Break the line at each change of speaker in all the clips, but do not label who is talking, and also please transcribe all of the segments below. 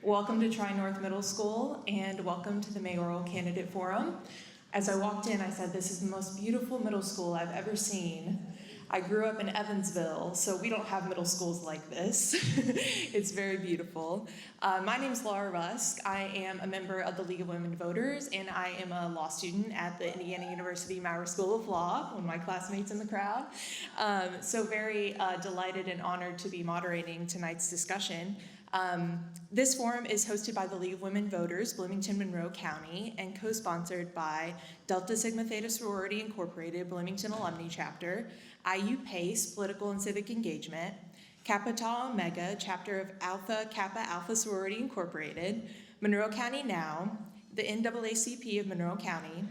Welcome to Tri-North Middle School and welcome to the Mayoral Candidate Forum. As I walked in, I said, this is the most beautiful middle school I've ever seen. I grew up in Evansville, so we don't have middle schools like this. It's very beautiful. My name is Laura Rusk. I am a member of the League of Women Voters, and I am a law student at the Indiana University Mayoral School of Law, one of my classmates in the crowd. So very delighted and honored to be moderating tonight's discussion. This forum is hosted by the League of Women Voters, Bloomington-Monroe County, and co-sponsored by Delta Sigma Theta Sorority Incorporated, Bloomington Alumni Chapter, IU PACE, Political and Civic Engagement, Kappa Tau Omega, Chapter of Alpha Kappa Alpha Sorority Incorporated, Monroe County Now, the NAACP of Monroe County,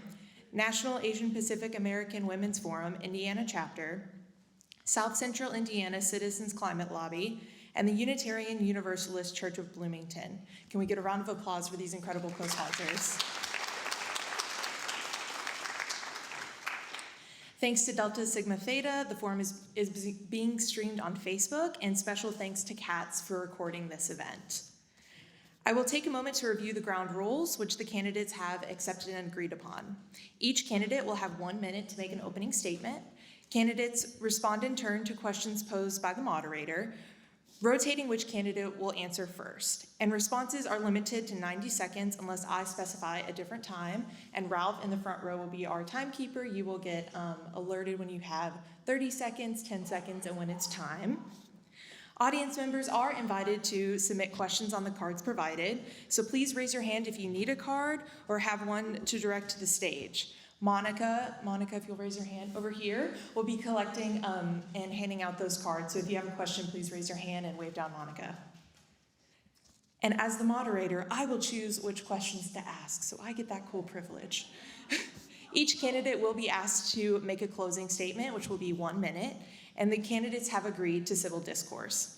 National Asian Pacific American Women's Forum, Indiana Chapter, South Central Indiana Citizens Climate Lobby, and the Unitarian Universalist Church of Bloomington. Can we get a round of applause for these incredible co-sponsors? Thanks to Delta Sigma Theta, the forum is being streamed on Facebook, and special thanks to Katz for recording this event. I will take a moment to review the ground rules, which the candidates have accepted and agreed upon. Each candidate will have 1 minute to make an opening statement. Candidates respond in turn to questions posed by the moderator, rotating which candidate will answer first. And responses are limited to 90 seconds unless I specify a different time. And Ralph in the front row will be our timekeeper. You will get alerted when you have 30 seconds, 10 seconds, and when it's time. Audience members are invited to submit questions on the cards provided. So please raise your hand if you need a card or have one to direct to the stage. Monica, if you'll raise your hand over here, will be collecting and handing out those cards. So if you have a question, please raise your hand and wave down Monica. And as the moderator, I will choose which questions to ask, so I get that cool privilege. Each candidate will be asked to make a closing statement, which will be 1 minute, and the candidates have agreed to civil discourse.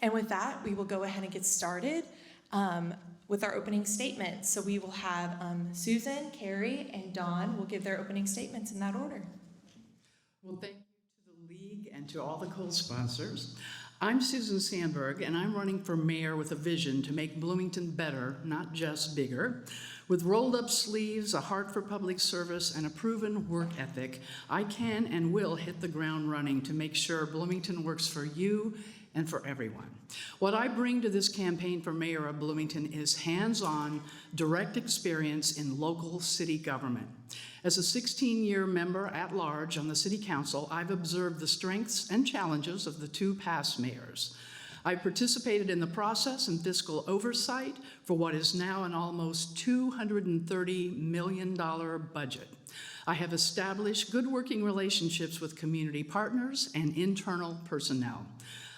And with that, we will go ahead and get started with our opening statements. So we will have Susan, Carrie, and Dawn will give their opening statements in that order.
Well, thank you to the League and to all the co-sponsors. I'm Susan Sandberg, and I'm running for mayor with a vision to make Bloomington better, not just bigger. With rolled-up sleeves, a heart for public service, and a proven work ethic, I can and will hit the ground running to make sure Bloomington works for you and for everyone. What I bring to this campaign for mayor of Bloomington is hands-on, direct experience in local city government. As a 16-year member at large on the city council, I've observed the strengths and challenges of the two past mayors. I've participated in the process and fiscal oversight for what is now an almost $230 million budget. I have established good working relationships with community partners and internal personnel.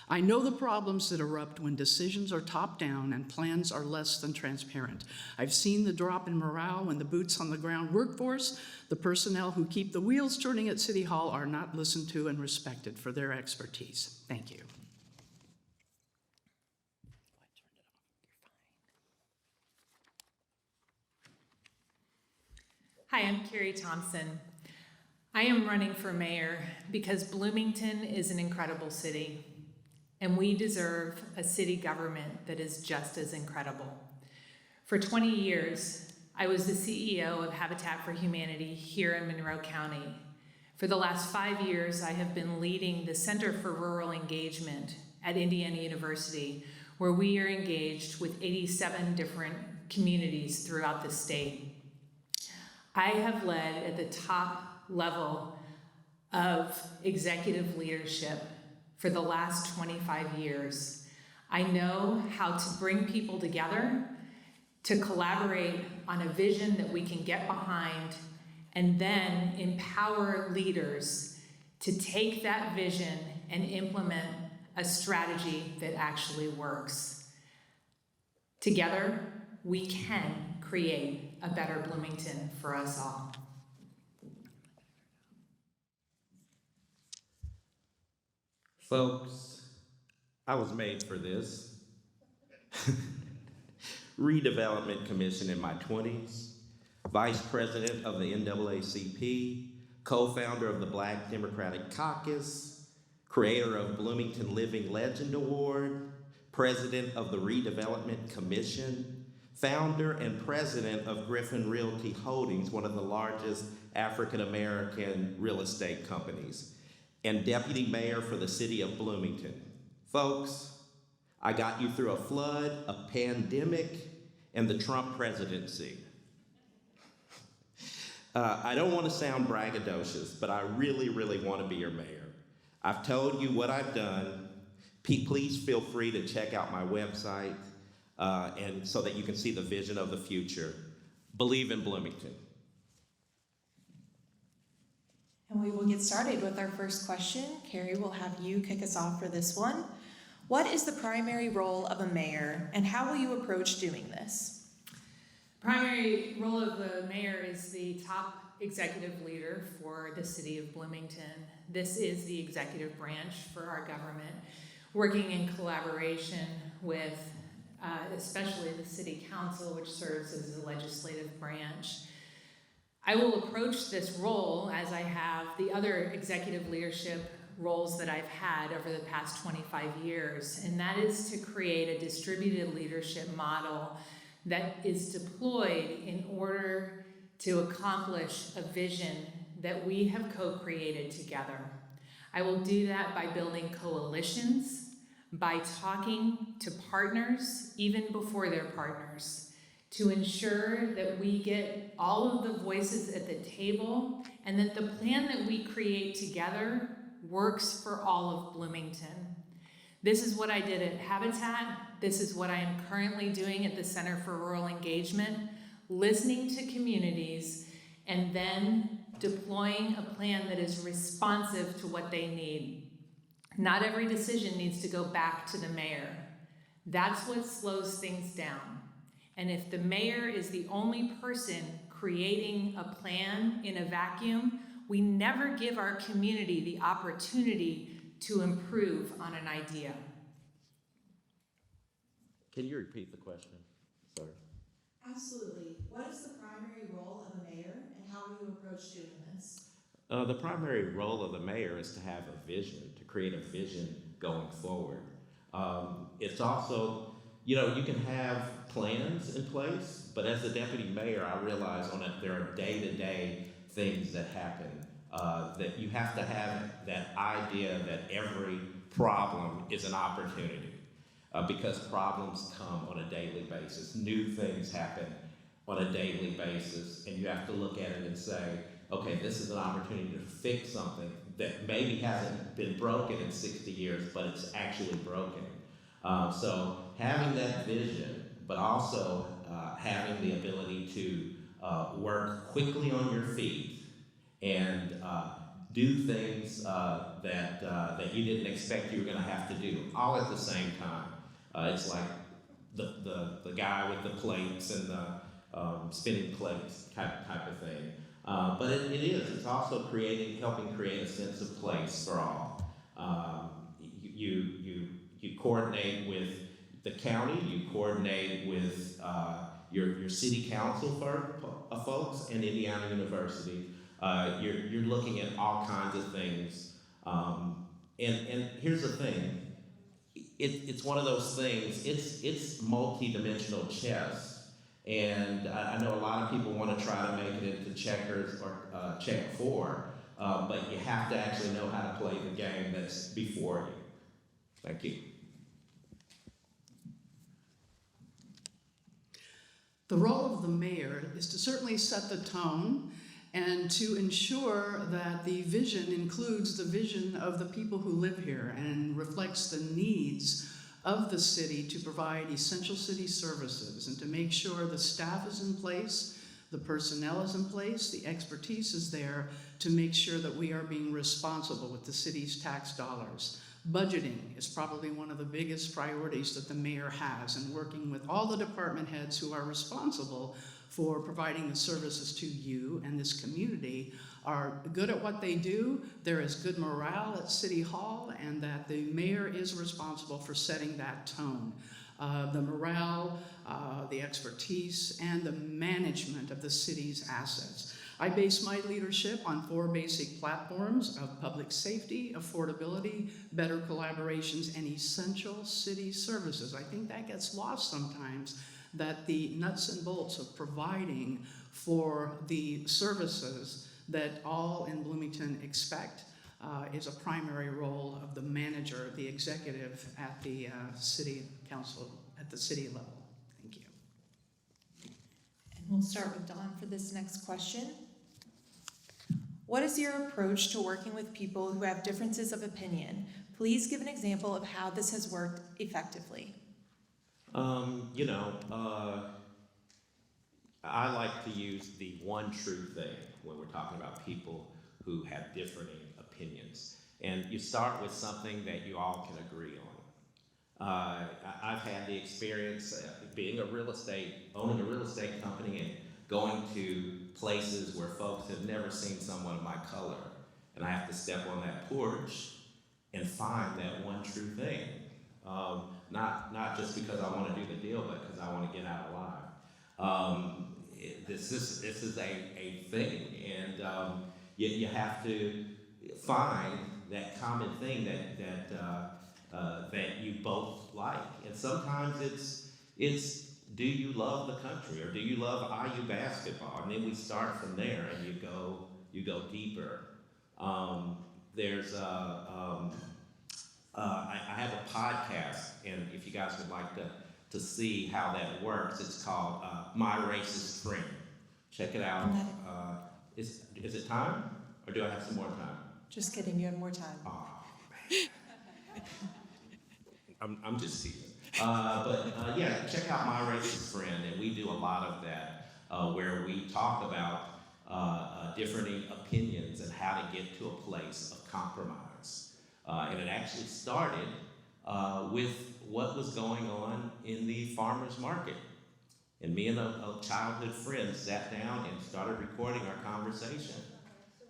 I know the problems that erupt when decisions are top-down and plans are less than transparent. I've seen the drop in morale when the boots-on-the-ground workforce, the personnel who keep the wheels turning at City Hall, are not listened to and respected for their expertise. Thank you.
Hi, I'm Carrie Thompson. I am running for mayor because Bloomington is an incredible city, and we deserve a city government that is just as incredible. For 20 years, I was the CEO of Habitat for Humanity here in Monroe County. For the last 5 years, I have been leading the Center for Rural Engagement at Indiana University, where we are engaged with 87 different communities throughout the state. I have led at the top level of executive leadership for the last 25 years. I know how to bring people together, to collaborate on a vision that we can get behind, and then empower leaders to take that vision and implement a strategy that actually works. Together, we can create a better Bloomington for us all.
Folks, I was made for this. Redevelopment Commission in my 20s, Vice President of the NAACP, co-founder of the Black Democratic Caucus, creator of Bloomington Living Legend Award, president of the Redevelopment Commission, founder and president of Griffin Realty Holdings, one of the largest African-American real estate companies, and deputy mayor for the city of Bloomington. Folks, I got you through a flood, a pandemic, and the Trump presidency. I don't want to sound braggadocious, but I really, really want to be your mayor. I've told you what I've done. Please feel free to check out my website, and so that you can see the vision of the future. Believe in Bloomington.
And we will get started with our first question. Carrie will have you kick us off for this one. What is the primary role of a mayor, and how will you approach doing this?
Primary role of the mayor is the top executive leader for the city of Bloomington. This is the executive branch for our government, working in collaboration with especially the city council, which serves as the legislative branch. I will approach this role as I have the other executive leadership roles that I've had over the past 25 years, and that is to create a distributed leadership model that is deployed in order to accomplish a vision that we have co-created together. I will do that by building coalitions, by talking to partners, even before they're partners, to ensure that we get all of the voices at the table and that the plan that we create together works for all of Bloomington. This is what I did at Habitat. This is what I am currently doing at the Center for Rural Engagement, listening to communities and then deploying a plan that is responsive to what they need. Not every decision needs to go back to the mayor. That's what slows things down. And if the mayor is the only person creating a plan in a vacuum, we never give our community the opportunity to improve on an idea.
Can you repeat the question? Sorry.
Absolutely. What is the primary role of a mayor, and how will you approach doing this?
The primary role of the mayor is to have a vision, to create a vision going forward. It's also, you can have plans in place, but as a deputy mayor, I realize there are day-to-day things that happen, that you have to have that idea that every problem is an opportunity, because problems come on a daily basis. New things happen on a daily basis, and you have to look at it and say, okay, this is an opportunity to fix something that maybe hasn't been broken in 60 years, but it's actually broken. So having that vision, but also having the ability to work quickly on your feet and do things that you didn't expect you were going to have to do, all at the same time. It's like the guy with the plates and the spinning plates type of thing. But it's also helping create a sense of place for all. You coordinate with the county, you coordinate with your city council folks and Indiana University. You're looking at all kinds of things. And here's the thing, it's one of those things, it's multi-dimensional chess. And I know a lot of people want to try to make it into checkers or check four, but you have to actually know how to play the game that's before you. Thank you.
The role of the mayor is to certainly set the tone and to ensure that the vision includes the vision of the people who live here and reflects the needs of the city to provide essential city services and to make sure the staff is in place, the personnel is in place, the expertise is there to make sure that we are being responsible with the city's tax dollars. Budgeting is probably one of the biggest priorities that the mayor has, and working with all the department heads who are responsible for providing the services to you and this community are good at what they do. There is good morale at City Hall, and that the mayor is responsible for setting that tone. The morale, the expertise, and the management of the city's assets. I base my leadership on 4 basic platforms of public safety, affordability, better collaborations, and essential city services. I think that gets lost sometimes, that the nuts and bolts of providing for the services that all in Bloomington expect is a primary role of the manager, the executive at the city council, at the city level. Thank you.
And we'll start with Dawn for this next question. What is your approach to working with people who have differences of opinion? Please give an example of how this has worked effectively.
I like to use the one true thing when we're talking about people who have differing opinions. And you start with something that you all can agree on. I've had the experience owning a real estate company and going to places where folks have never seen someone of my color. And I have to step on that porch and find that one true thing. Not just because I want to do the deal, but because I want to get out alive. This is a thing, and you have to find that common thing that you both like. And sometimes it's do you love the country, or do you love IU basketball? And then we start from there, and you go deeper. I have a podcast, and if you guys would like to see how that works, it's called My Racist Friend. Check it out. Is it time, or do I have some more time?
Just kidding, you have more time.
Oh, man. I'm just teasing. Yeah, check out My Racist Friend, and we do a lot of that, where we talk about differing opinions and how to get to a place of compromise. And it actually started with what was going on in the farmer's market. And me and a childhood friend sat down and started recording our conversation.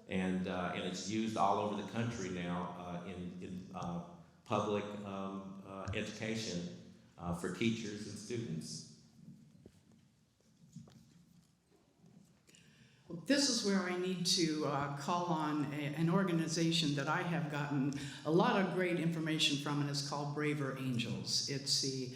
And it's used all over the country now in public education for teachers and students.
Well, this is where I need to call on an organization that I have gotten a lot of great information from, and it's called Braver Angels. It's the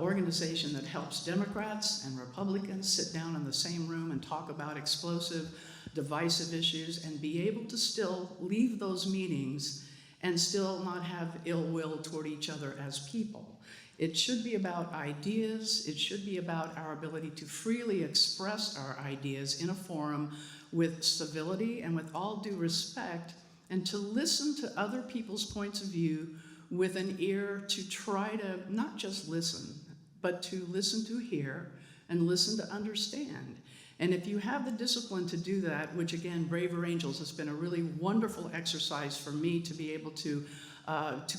organization that helps Democrats and Republicans sit down in the same room and talk about explosive, divisive issues and be able to still leave those meetings and still not have ill will toward each other as people. It should be about ideas. It should be about our ability to freely express our ideas in a forum with civility and with all due respect, and to listen to other people's points of view with an ear to try to not just listen, but to listen to hear and listen to understand. And if you have the discipline to do that, which again, Braver Angels has been a really wonderful exercise for me to be able to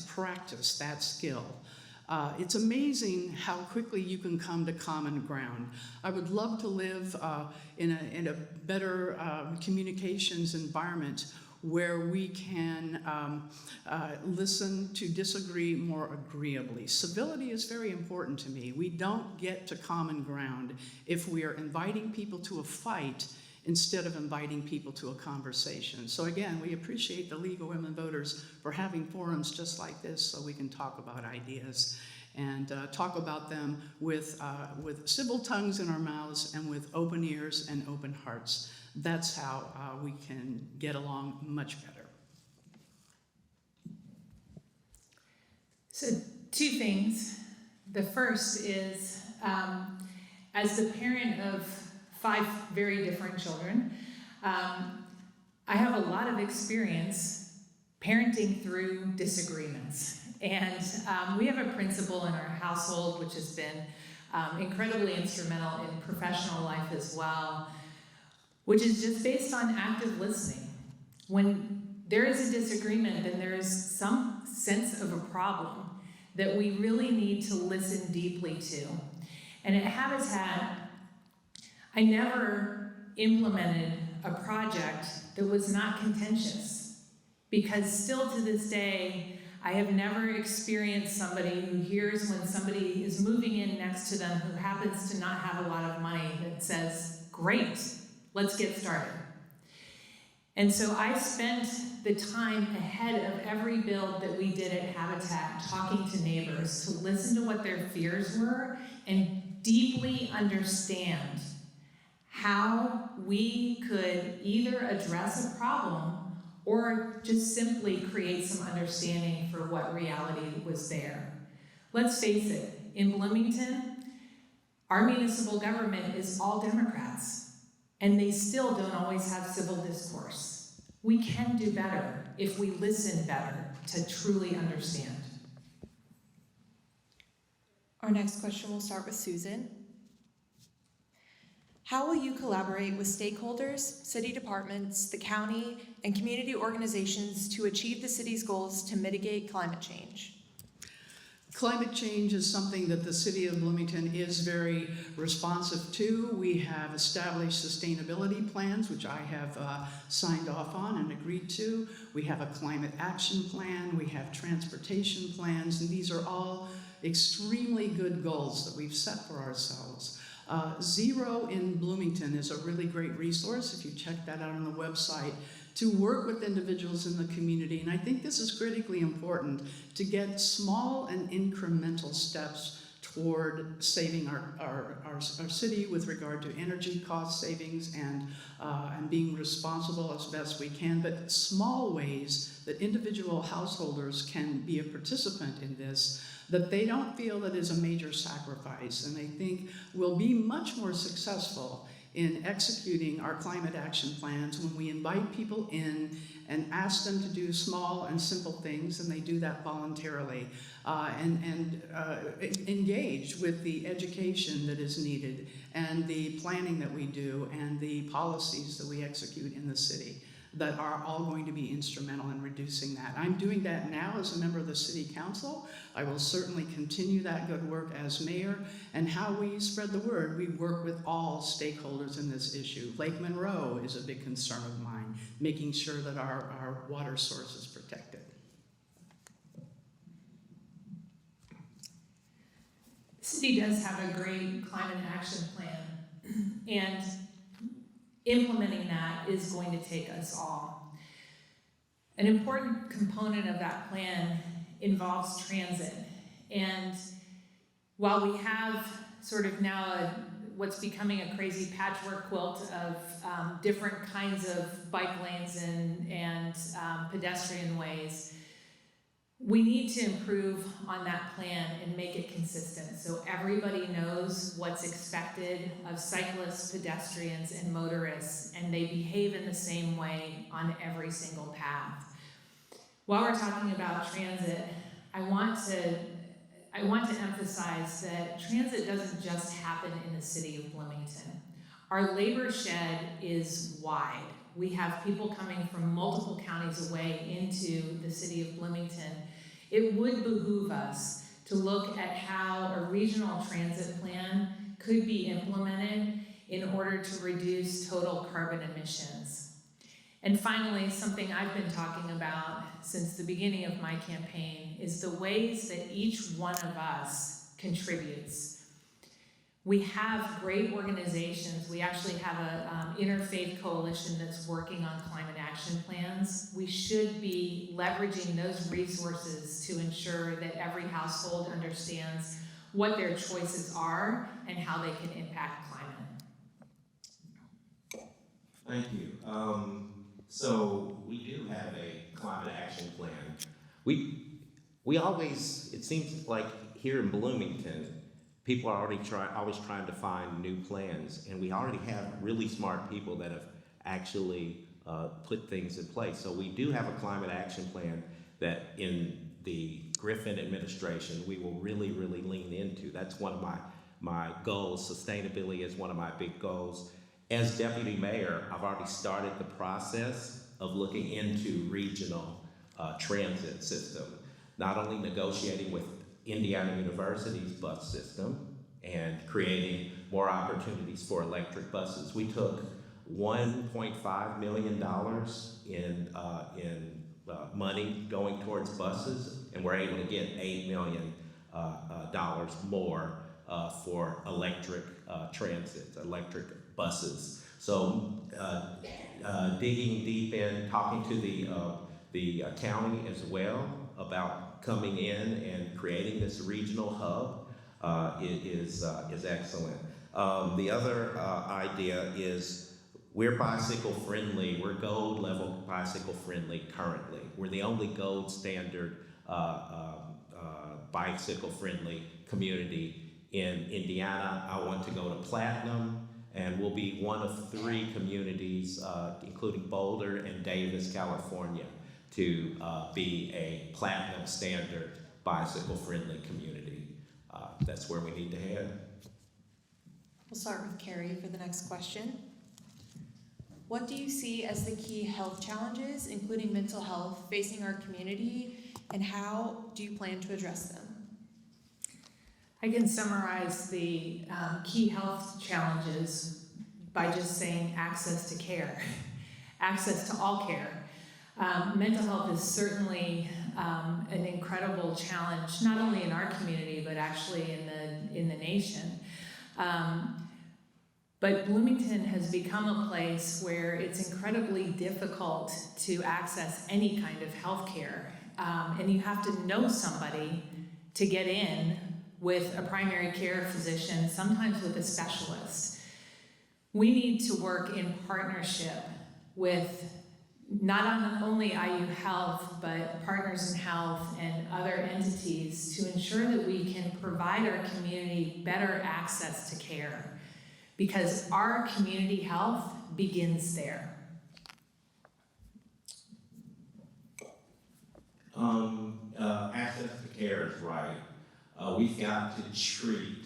practice that skill. It's amazing how quickly you can come to common ground. I would love to live in a better communications environment where we can listen to disagree more agreeably. Civility is very important to me. We don't get to common ground if we are inviting people to a fight instead of inviting people to a conversation. So again, we appreciate the League of Women Voters for having forums just like this so we can talk about ideas and talk about them with civil tongues in our mouths and with open ears and open hearts. That's how we can get along much better.
So 2 things. The first is, as the parent of 5 very different children, I have a lot of experience parenting through disagreements. And we have a principle in our household which has been incredibly instrumental in professional life as well, which is just based on active listening. When there is a disagreement, then there is some sense of a problem that we really need to listen deeply to. And at Habitat, I never implemented a project that was not contentious, because still to this day, I have never experienced somebody who hears when somebody is moving in next to them who happens to not have a lot of money that says, "Great, let's get started." And so I spent the time ahead of every build that we did at Habitat talking to neighbors to listen to what their fears were and deeply understand how we could either address a problem or just simply create some understanding for what reality was there. Let's face it, in Bloomington, our municipal government is all Democrats, and they still don't always have civil discourse. We can do better if we listen better to truly understand.
Our next question will start with Susan. How will you collaborate with stakeholders, city departments, the county, and community organizations to achieve the city's goals to mitigate climate change?
Climate change is something that the city of Bloomington is very responsive to. We have established sustainability plans, which I have signed off on and agreed to. We have a climate action plan. We have transportation plans, and these are all extremely good goals that we've set for ourselves. Zero in Bloomington is a really great resource, if you check that out on the website, to work with individuals in the community. And I think this is critically important, to get small and incremental steps toward saving our city with regard to energy cost savings and being responsible as best we can, but small ways that individual householders can be a participant in this, that they don't feel that is a major sacrifice. And I think we'll be much more successful in executing our climate action plans when we invite people in and ask them to do small and simple things, and they do that voluntarily, and engage with the education that is needed and the planning that we do and the policies that we execute in the city that are all going to be instrumental in reducing that. I'm doing that now as a member of the City Council. I will certainly continue that good work as mayor. And how we spread the word, we work with all stakeholders in this issue. Lake Monroe is a big concern of mine, making sure that our water source is protected.
The city does have a great climate action plan, and implementing that is going to take us all. An important component of that plan involves transit. And while we have sort of now what's becoming a crazy patchwork quilt of different kinds of bike lanes and pedestrian ways, we need to improve on that plan and make it consistent so everybody knows what's expected of cyclists, pedestrians, and motorists, and they behave in the same way on every single path. While we're talking about transit, I want to emphasize that transit doesn't just happen in the city of Bloomington. Our labor shed is wide. We have people coming from multiple counties away into the city of Bloomington. It would behoove us to look at how a regional transit plan could be implemented in order to reduce total carbon emissions. And finally, something I've been talking about since the beginning of my campaign is the ways that each one of us contributes. We have great organizations. We actually have an interfaith coalition that's working on climate action plans. We should be leveraging those resources to ensure that every household understands what their choices are and how they can impact climate.
Thank you. So we do have a climate action plan. We always, it seems like here in Bloomington, people are always trying to find new plans, and we already have really smart people that have actually put things in place. So we do have a climate action plan that in the Griffin administration we will really, really lean into. That's one of my goals. Sustainability is one of my big goals. As deputy mayor, I've already started the process of looking into regional transit system, not only negotiating with Indiana University's bus system and creating more opportunities for electric buses. We took $1.5 million in money going towards buses, and we're able to get $8 million more for electric transit, electric buses. So digging deep in, talking to the county as well about coming in and creating this regional hub is excellent. The other idea is we're bicycle friendly. We're gold level bicycle friendly currently. We're the only gold standard bicycle friendly community in Indiana. I want to go to platinum, and we'll be one of 3 communities, including Boulder and Davis, California, to be a platinum standard bicycle friendly community. That's where we need to head.
We'll start with Carrie for the next question. What do you see as the key health challenges, including mental health, facing our community, and how do you plan to address them?
I can summarize the key health challenges by just saying access to care, access to all care. Mental health is certainly an incredible challenge, not only in our community, but actually in the nation. But Bloomington has become a place where it's incredibly difficult to access any kind of health care. And you have to know somebody to get in with a primary care physician, sometimes with a specialist. We need to work in partnership with not only IU Health, but Partners in Health and other entities to ensure that we can provide our community better access to care, because our community health begins there.
Access to care is right. We've got to treat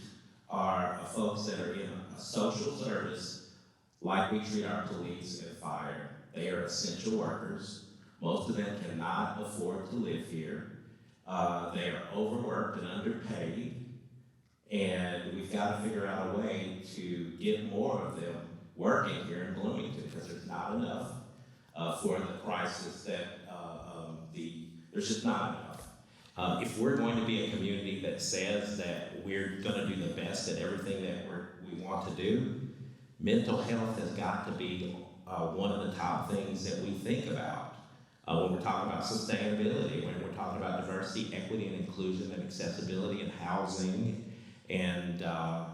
our folks that are in a social service like we treat our police and fire. They are essential workers. Most of them cannot afford to live here. They are overworked and underpaid. And we've got to figure out a way to get more of them working here in Bloomington, because there's not enough for the crisis that there's just not enough. If we're going to be a community that says that we're going to do the best at everything that we want to do, mental health has got to be one of the top things that we think about when we're talking about sustainability, when we're talking about diversity, equity, and inclusion, and accessibility, and housing. And a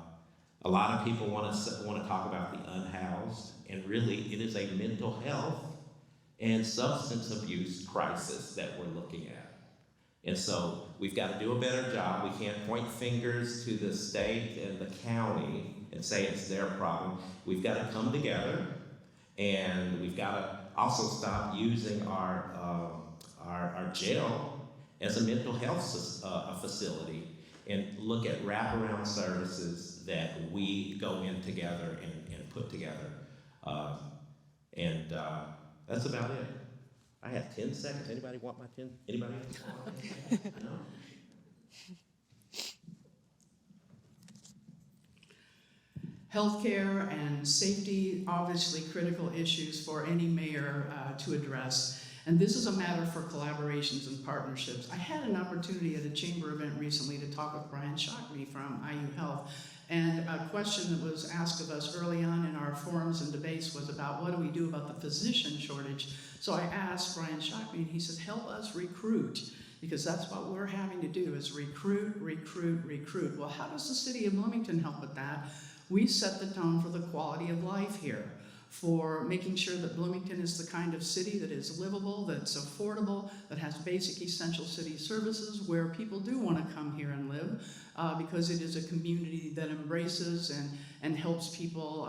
lot of people want to talk about the unhoused, and really it is a mental health and substance abuse crisis that we're looking at. And so we've got to do a better job. We can't point fingers to the state and the county and say it's their problem. We've got to come together, and we've got to also stop using our jail as a mental health facility, and look at wraparound services that we go in together and put together. That's about it. I have 10 seconds. Anybody want my 10? Anybody else? No?
Healthcare and safety, obviously critical issues for any mayor to address. And this is a matter for collaborations and partnerships. I had an opportunity at a chamber event recently to talk with Brian Shockney from IU Health. And a question that was asked of us early on in our forums and debates was about what do we do about the physician shortage. So I asked Brian Shockney, and he said, help us recruit, because that's what we're having to do, is recruit. Well, how does the city of Bloomington help with that? We set the tone for the quality of life here, for making sure that Bloomington is the kind of city that is livable, that's affordable, that has basic essential city services where people do want to come here and live, because it is a community that embraces and helps people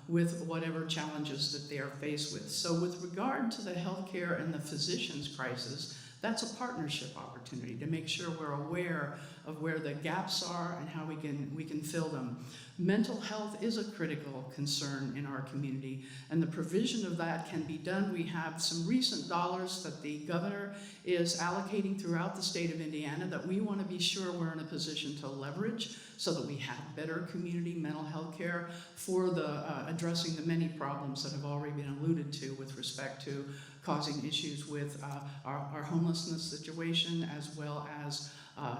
with whatever challenges that they are faced with. So with regard to the healthcare and the physicians crisis, that's a partnership opportunity to make sure we're aware of where the gaps are and how we can fill them. Mental health is a critical concern in our community, and the provision of that can be done. We have some recent dollars that the governor is allocating throughout the state of Indiana that we want to be sure we're in a position to leverage so that we have better community mental health care for addressing the many problems that have already been alluded to with respect to causing issues with our homelessness situation, as well as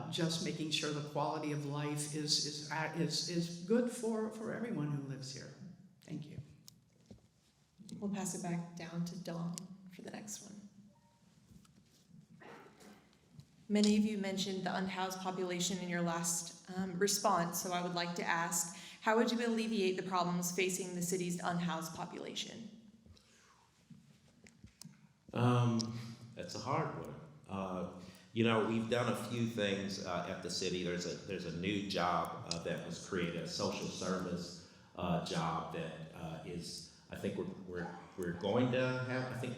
just making sure the quality of life is good for everyone who lives here. Thank you.
We'll pass it back down to Dawn for the next one. Many of you mentioned the unhoused population in your last response, so I would like to ask, how would you alleviate the problems facing the city's unhoused population?
That's a hard one. We've done a few things at the city. There's a new job that was created, a social service job that is. I think we're going to have. I think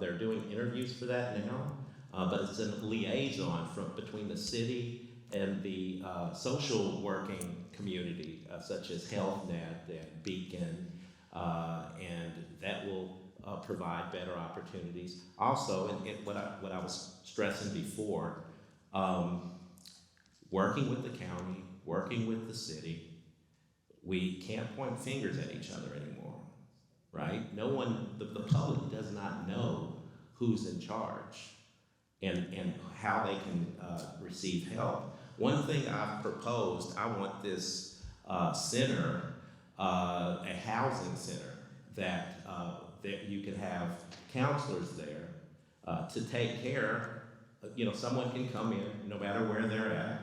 they're doing interviews for that now. But it's a liaison between the city and the social working community, such as HealthNet and Beacon, and that will provide better opportunities. Also, and what I was stressing before, working with the county, working with the city, we can't point fingers at each other anymore, right? No one, the public does not know who's in charge and how they can receive help. One thing I've proposed, I want this center, a housing center that you can have counselors there to take care. Someone can come in, no matter where they're at,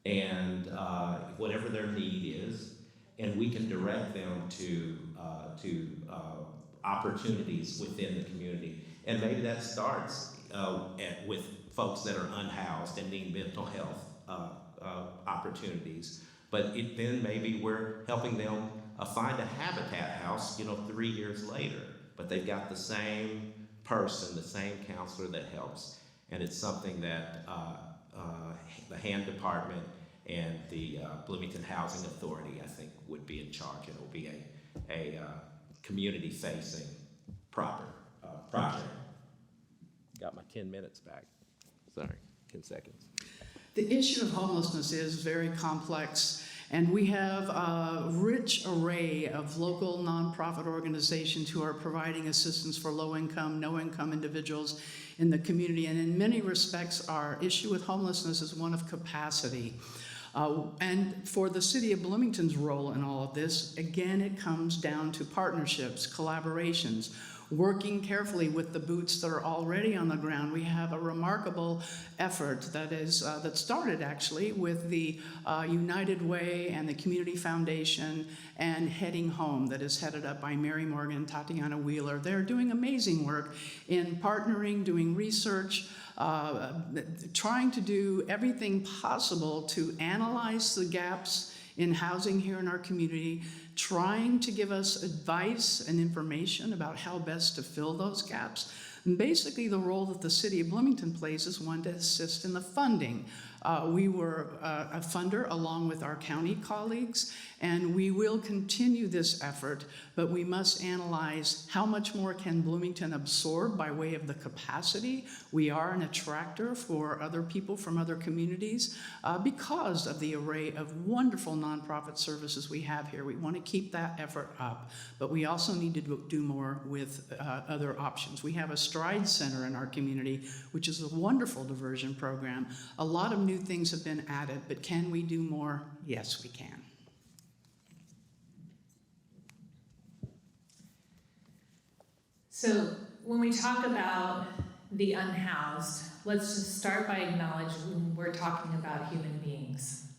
and whatever their need is, and we can direct them to opportunities within the community. And maybe that starts with folks that are unhoused and need mental health opportunities. But then maybe we're helping them find a habitat house, 3 years later. But they've got the same person, the same counselor that helps. And it's something that the HAND department and the Bloomington Housing Authority, I think, would be in charge. And it will be a community-facing proper project. Got my 10 minutes back. Sorry, 10 seconds.
The issue of homelessness is very complex, and we have a rich array of local nonprofit organizations who are providing assistance for low-income, no-income individuals in the community. And in many respects, our issue with homelessness is one of capacity. And for the city of Bloomington's role in all of this, again, it comes down to partnerships, collaborations, working carefully with the boots that are already on the ground. We have a remarkable effort that started actually with the United Way and the Community Foundation and Heading Home, that is headed up by Mary Morgan and Tatiana Wheeler. They're doing amazing work in partnering, doing research, trying to do everything possible to analyze the gaps in housing here in our community, trying to give us advice and information about how best to fill those gaps. And basically, the role that the city of Bloomington plays is one to assist in the funding. We were a funder along with our county colleagues, and we will continue this effort, but we must analyze how much more can Bloomington absorb by way of the capacity. We are an attractor for other people from other communities because of the array of wonderful nonprofit services we have here. We want to keep that effort up, but we also need to do more with other options. We have a Stride Center in our community, which is a wonderful diversion program. A lot of new things have been added, but can we do more? Yes, we can.
So when we talk about the unhoused, let's just start by acknowledging we're talking about human beings,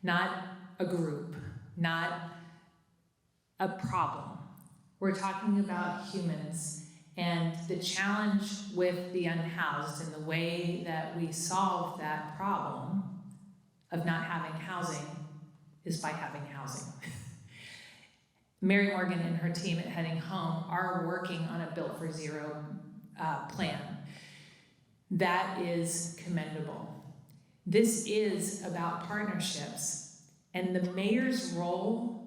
not a group, not a problem. We're talking about humans, and the challenge with the unhoused and the way that we solve that problem of not having housing is by having housing. Mary Morgan and her team at Heading Home are working on a Built for Zero plan. That is commendable. This is about partnerships, and the mayor's role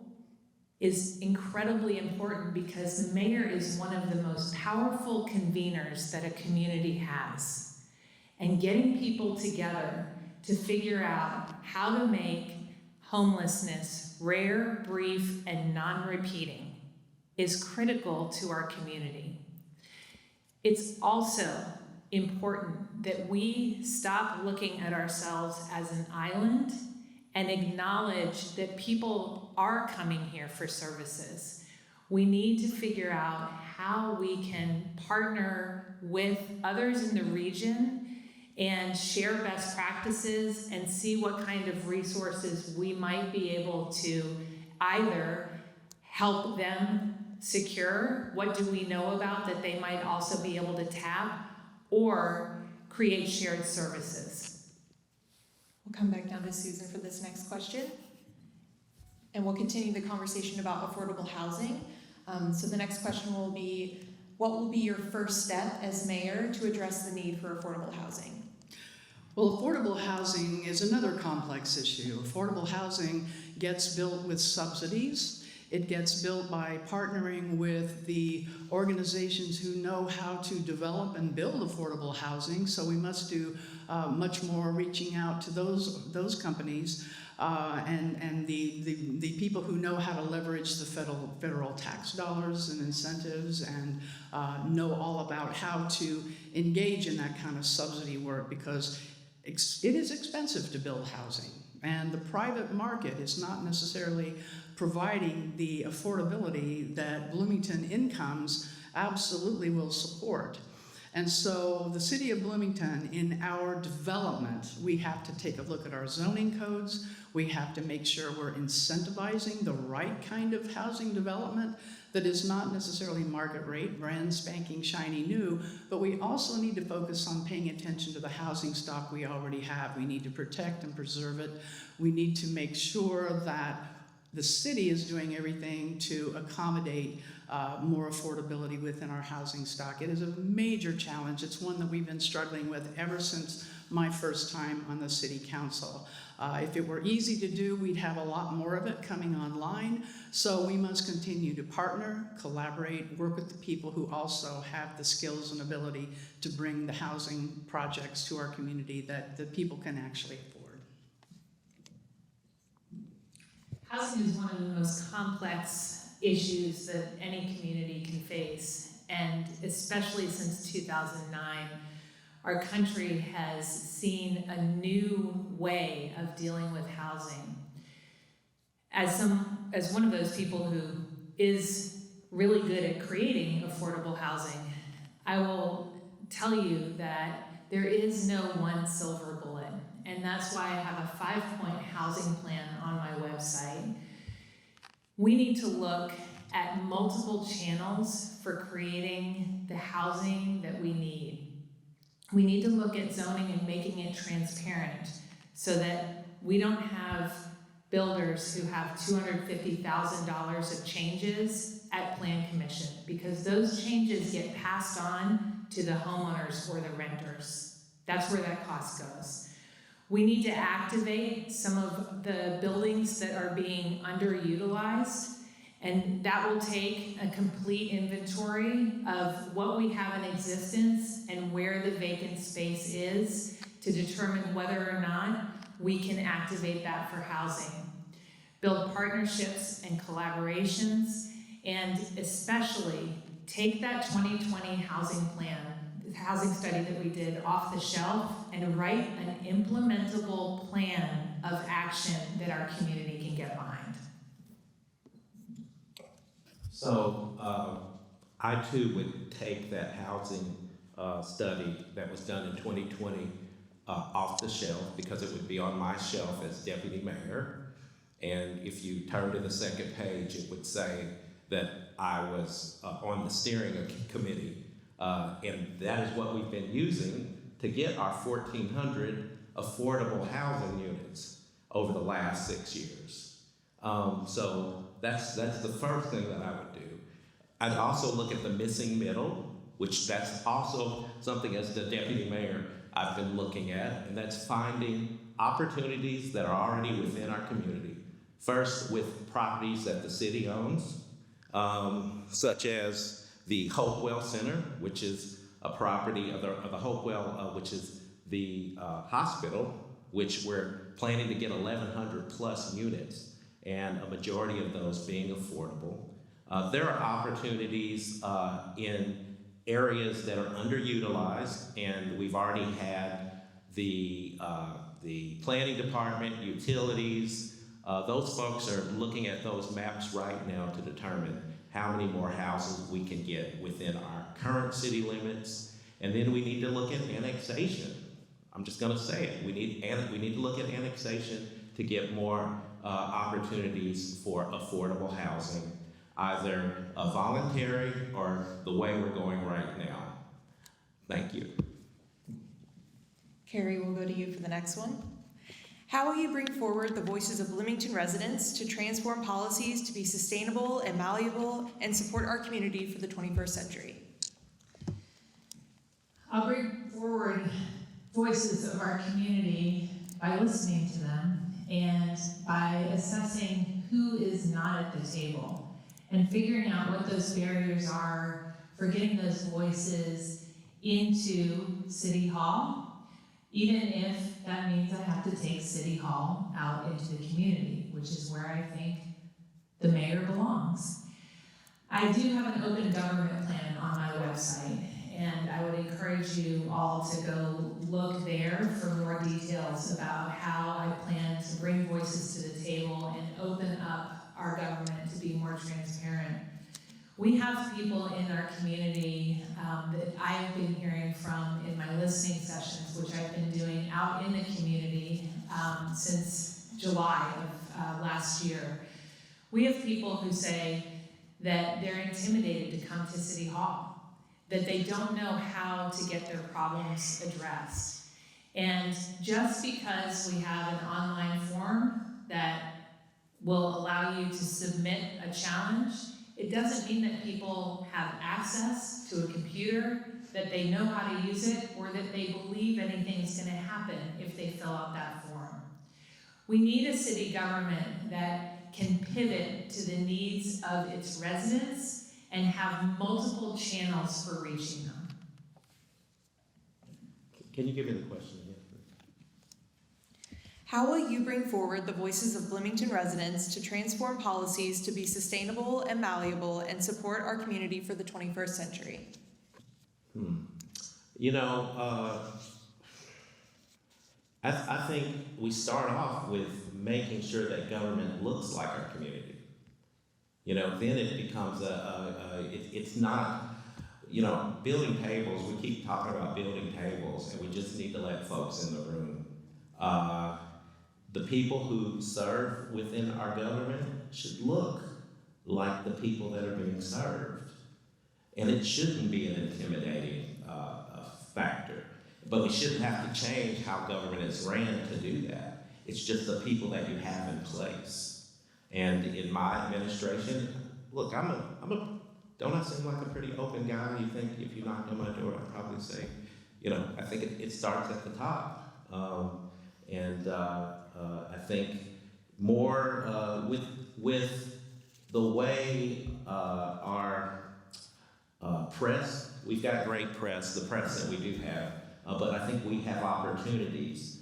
is incredibly important because the mayor is one of the most powerful conveners that a community has. And getting people together to figure out how to make homelessness rare, brief, and non-repeating is critical to our community. It's also important that we stop looking at ourselves as an island and acknowledge that people are coming here for services. We need to figure out how we can partner with others in the region and share best practices and see what kind of resources we might be able to either help them secure, what do we know about that they might also be able to tap, or create shared services.
We'll come back down to Susan for this next question. And we'll continue the conversation about affordable housing. So the next question will be, what will be your first step as mayor to address the need for affordable housing?
Well, affordable housing is another complex issue. Affordable housing gets built with subsidies. It gets built by partnering with the organizations who know how to develop and build affordable housing. So we must do much more reaching out to those companies and the people who know how to leverage the federal tax dollars and incentives and know all about how to engage in that kind of subsidy work, because it is expensive to build housing, and the private market is not necessarily providing the affordability that Bloomington incomes absolutely will support. And so the city of Bloomington, in our development, we have to take a look at our zoning codes. We have to make sure we're incentivizing the right kind of housing development that is not necessarily market rate, brand spanking shiny new, but we also need to focus on paying attention to the housing stock we already have. We need to protect and preserve it. We need to make sure that the city is doing everything to accommodate more affordability within our housing stock. It is a major challenge. It's one that we've been struggling with ever since my first time on the city council. If it were easy to do, we'd have a lot more of it coming online. So we must continue to partner, collaborate, work with the people who also have the skills and ability to bring the housing projects to our community that the people can actually afford.
Housing is one of the most complex issues that any community can face, and especially since 2009, our country has seen a new way of dealing with housing. As one of those people who is really good at creating affordable housing, I will tell you that there is no one silver bullet, and that's why I have a 5-point housing plan on my website. We need to look at multiple channels for creating the housing that we need. We need to look at zoning and making it transparent so that we don't have builders who have $250,000 of changes at Plan Commission, because those changes get passed on to the homeowners or the renters. That's where that cost goes. We need to activate some of the buildings that are being underutilized, and that will take a complete inventory of what we have in existence and where the vacant space is to determine whether or not we can activate that for housing. Build partnerships and collaborations, and especially take that 2020 housing plan, the housing study that we did, off the shelf and write an implementable plan of action that our community can get behind.
So I too would take that housing study that was done in 2020 off the shelf, because it would be on my shelf as deputy mayor. And if you turn to the second page, it would say that I was on the steering committee. And that is what we've been using to get our 1,400 affordable housing units over the last 6 years. So that's the first thing that I would do. I'd also look at the missing middle, which that's also something as the deputy mayor I've been looking at, and that's finding opportunities that are already within our community. First, with properties that the city owns, such as the Hopewell Center, which is a property of the Hopewell, which is the hospital, which we're planning to get 1,100 plus units, and a majority of those being affordable. There are opportunities in areas that are underutilized, and we've already had the planning department, utilities, those folks are looking at those maps right now to determine how many more houses we can get within our current city limits. And then we need to look at annexation. I'm just gonna say it. We need to look at annexation to get more opportunities for affordable housing, either voluntary or the way we're going right now. Thank you.
Carrie, we'll go to you for the next one. How will you bring forward the voices of Bloomington residents to transform policies to be sustainable and malleable and support our community for the 21st century?
I'll bring forward voices of our community by listening to them and by assessing who is not at the table and figuring out what those barriers are for getting those voices into City Hall, even if that means I have to take City Hall out into the community, which is where I think the mayor belongs. I do have an open government plan on my website, and I would encourage you all to go look there for more details about how I plan to bring voices to the table and open up our government to be more transparent. We have people in our community that I have been hearing from in my listening sessions, which I've been doing out in the community since July of last year. We have people who say that they're intimidated to come to City Hall, that they don't know how to get their problems addressed. And just because we have an online form that will allow you to submit a challenge, it doesn't mean that people have access to a computer, that they know how to use it, or that they believe anything is going to happen if they fill out that form. We need a city government that can pivot to the needs of its residents and have multiple channels for reaching them.
Can you give me the question again, please?
How will you bring forward the voices of Bloomington residents to transform policies to be sustainable and malleable and support our community for the 21st century?
You know, I think we start off with making sure that government looks like our community. You know, then it becomes it's not, you know, building tables. We keep talking about building tables, and we just need to let folks in the room. The people who serve within our government should look like the people that are being served. And it shouldn't be an intimidating factor. But we shouldn't have to change how government is ran to do that. It's just the people that you have in place. And in my administration, look, don't I seem like a pretty open guy? You think if you knocked on my door, I'd probably say, you know, I think it starts at the top. I think more with the way our press, we've got great press, the press that we do have, but I think we have opportunities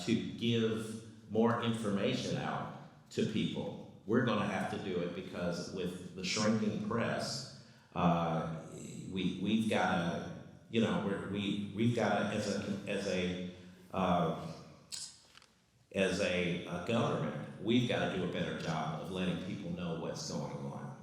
to give more information out to people. We're going to have to do it because with the shrinking press, we've got to, you know, we've got to as a government, we've got to do a better job of letting people know what's going on.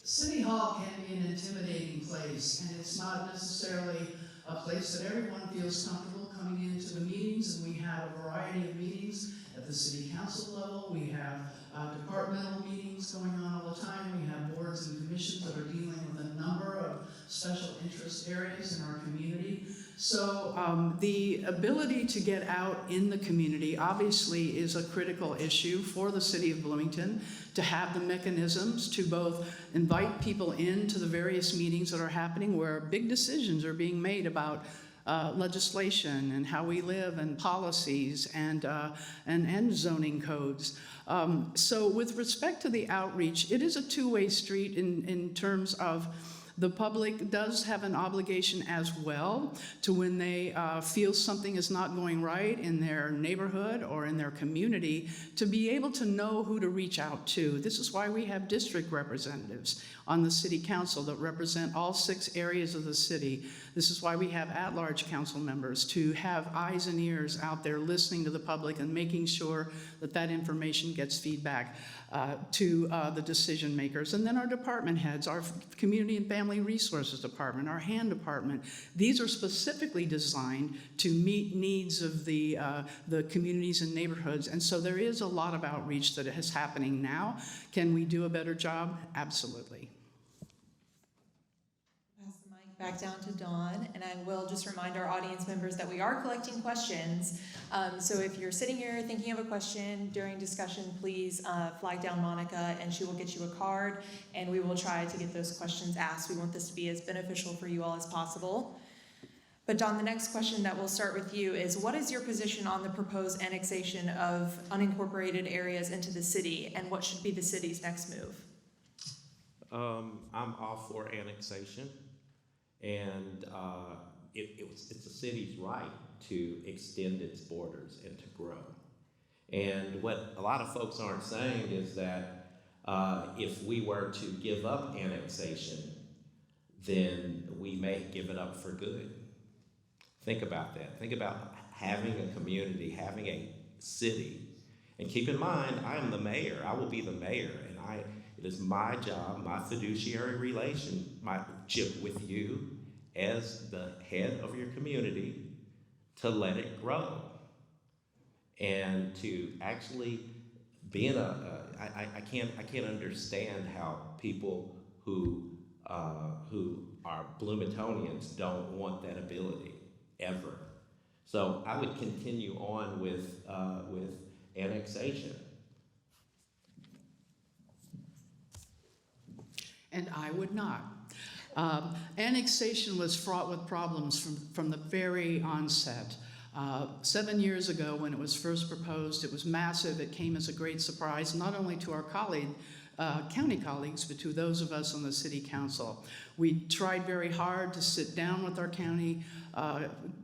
City Hall can be an intimidating place, and it's not necessarily a place that everyone feels comfortable coming into the meetings, and we have a variety of meetings at the city council level. We have departmental meetings going on all the time. We have boards and commissions that are dealing with a number of special interest areas in our community. So the ability to get out in the community obviously is a critical issue for the city of Bloomington, to have the mechanisms to both invite people into the various meetings that are happening where big decisions are being made about legislation and how we live and policies and zoning codes. So with respect to the outreach, it is a two-way street in terms of The public does have an obligation as well to, when they feel something is not going right in their neighborhood or in their community, to be able to know who to reach out to. This is why we have district representatives on the city council that represent all 6 areas of the city. This is why we have at-large council members, to have eyes and ears out there listening to the public and making sure that that information gets feedback to the decision makers. And then our department heads, our Community and Family Resources Department, our HAND department. These are specifically designed to meet needs of the communities and neighborhoods. And so there is a lot of outreach that is happening now. Can we do a better job? Absolutely.
Pass the mic back down to Dawn, and I will just remind our audience members that we are collecting questions. So if you're sitting here thinking of a question during discussion, please flag down Monica and she will get you a card, and we will try to get those questions asked. We want this to be as beneficial for you all as possible. But Dawn, the next question that we'll start with you is, what is your position on the proposed annexation of unincorporated areas into the city, and what should be the city's next move?
I'm all for annexation, and it's the city's right to extend its borders and to grow. And what a lot of folks aren't saying is that if we were to give up annexation, then we may give it up for good. Think about that. Think about having a community, having a city. And keep in mind, I am the mayor. I will be the mayor, and it is my job, my fiduciary relationship with you as the head of your community to let it grow and to actually be in I can't understand how people who are Bloomingtonians don't want that ability ever. So I would continue on with annexation.
And I would not. Annexation was fraught with problems from the very onset. 7 years ago, when it was first proposed, it was massive. It came as a great surprise, not only to our county colleagues, but to those of us on the city council. We tried very hard to sit down with our county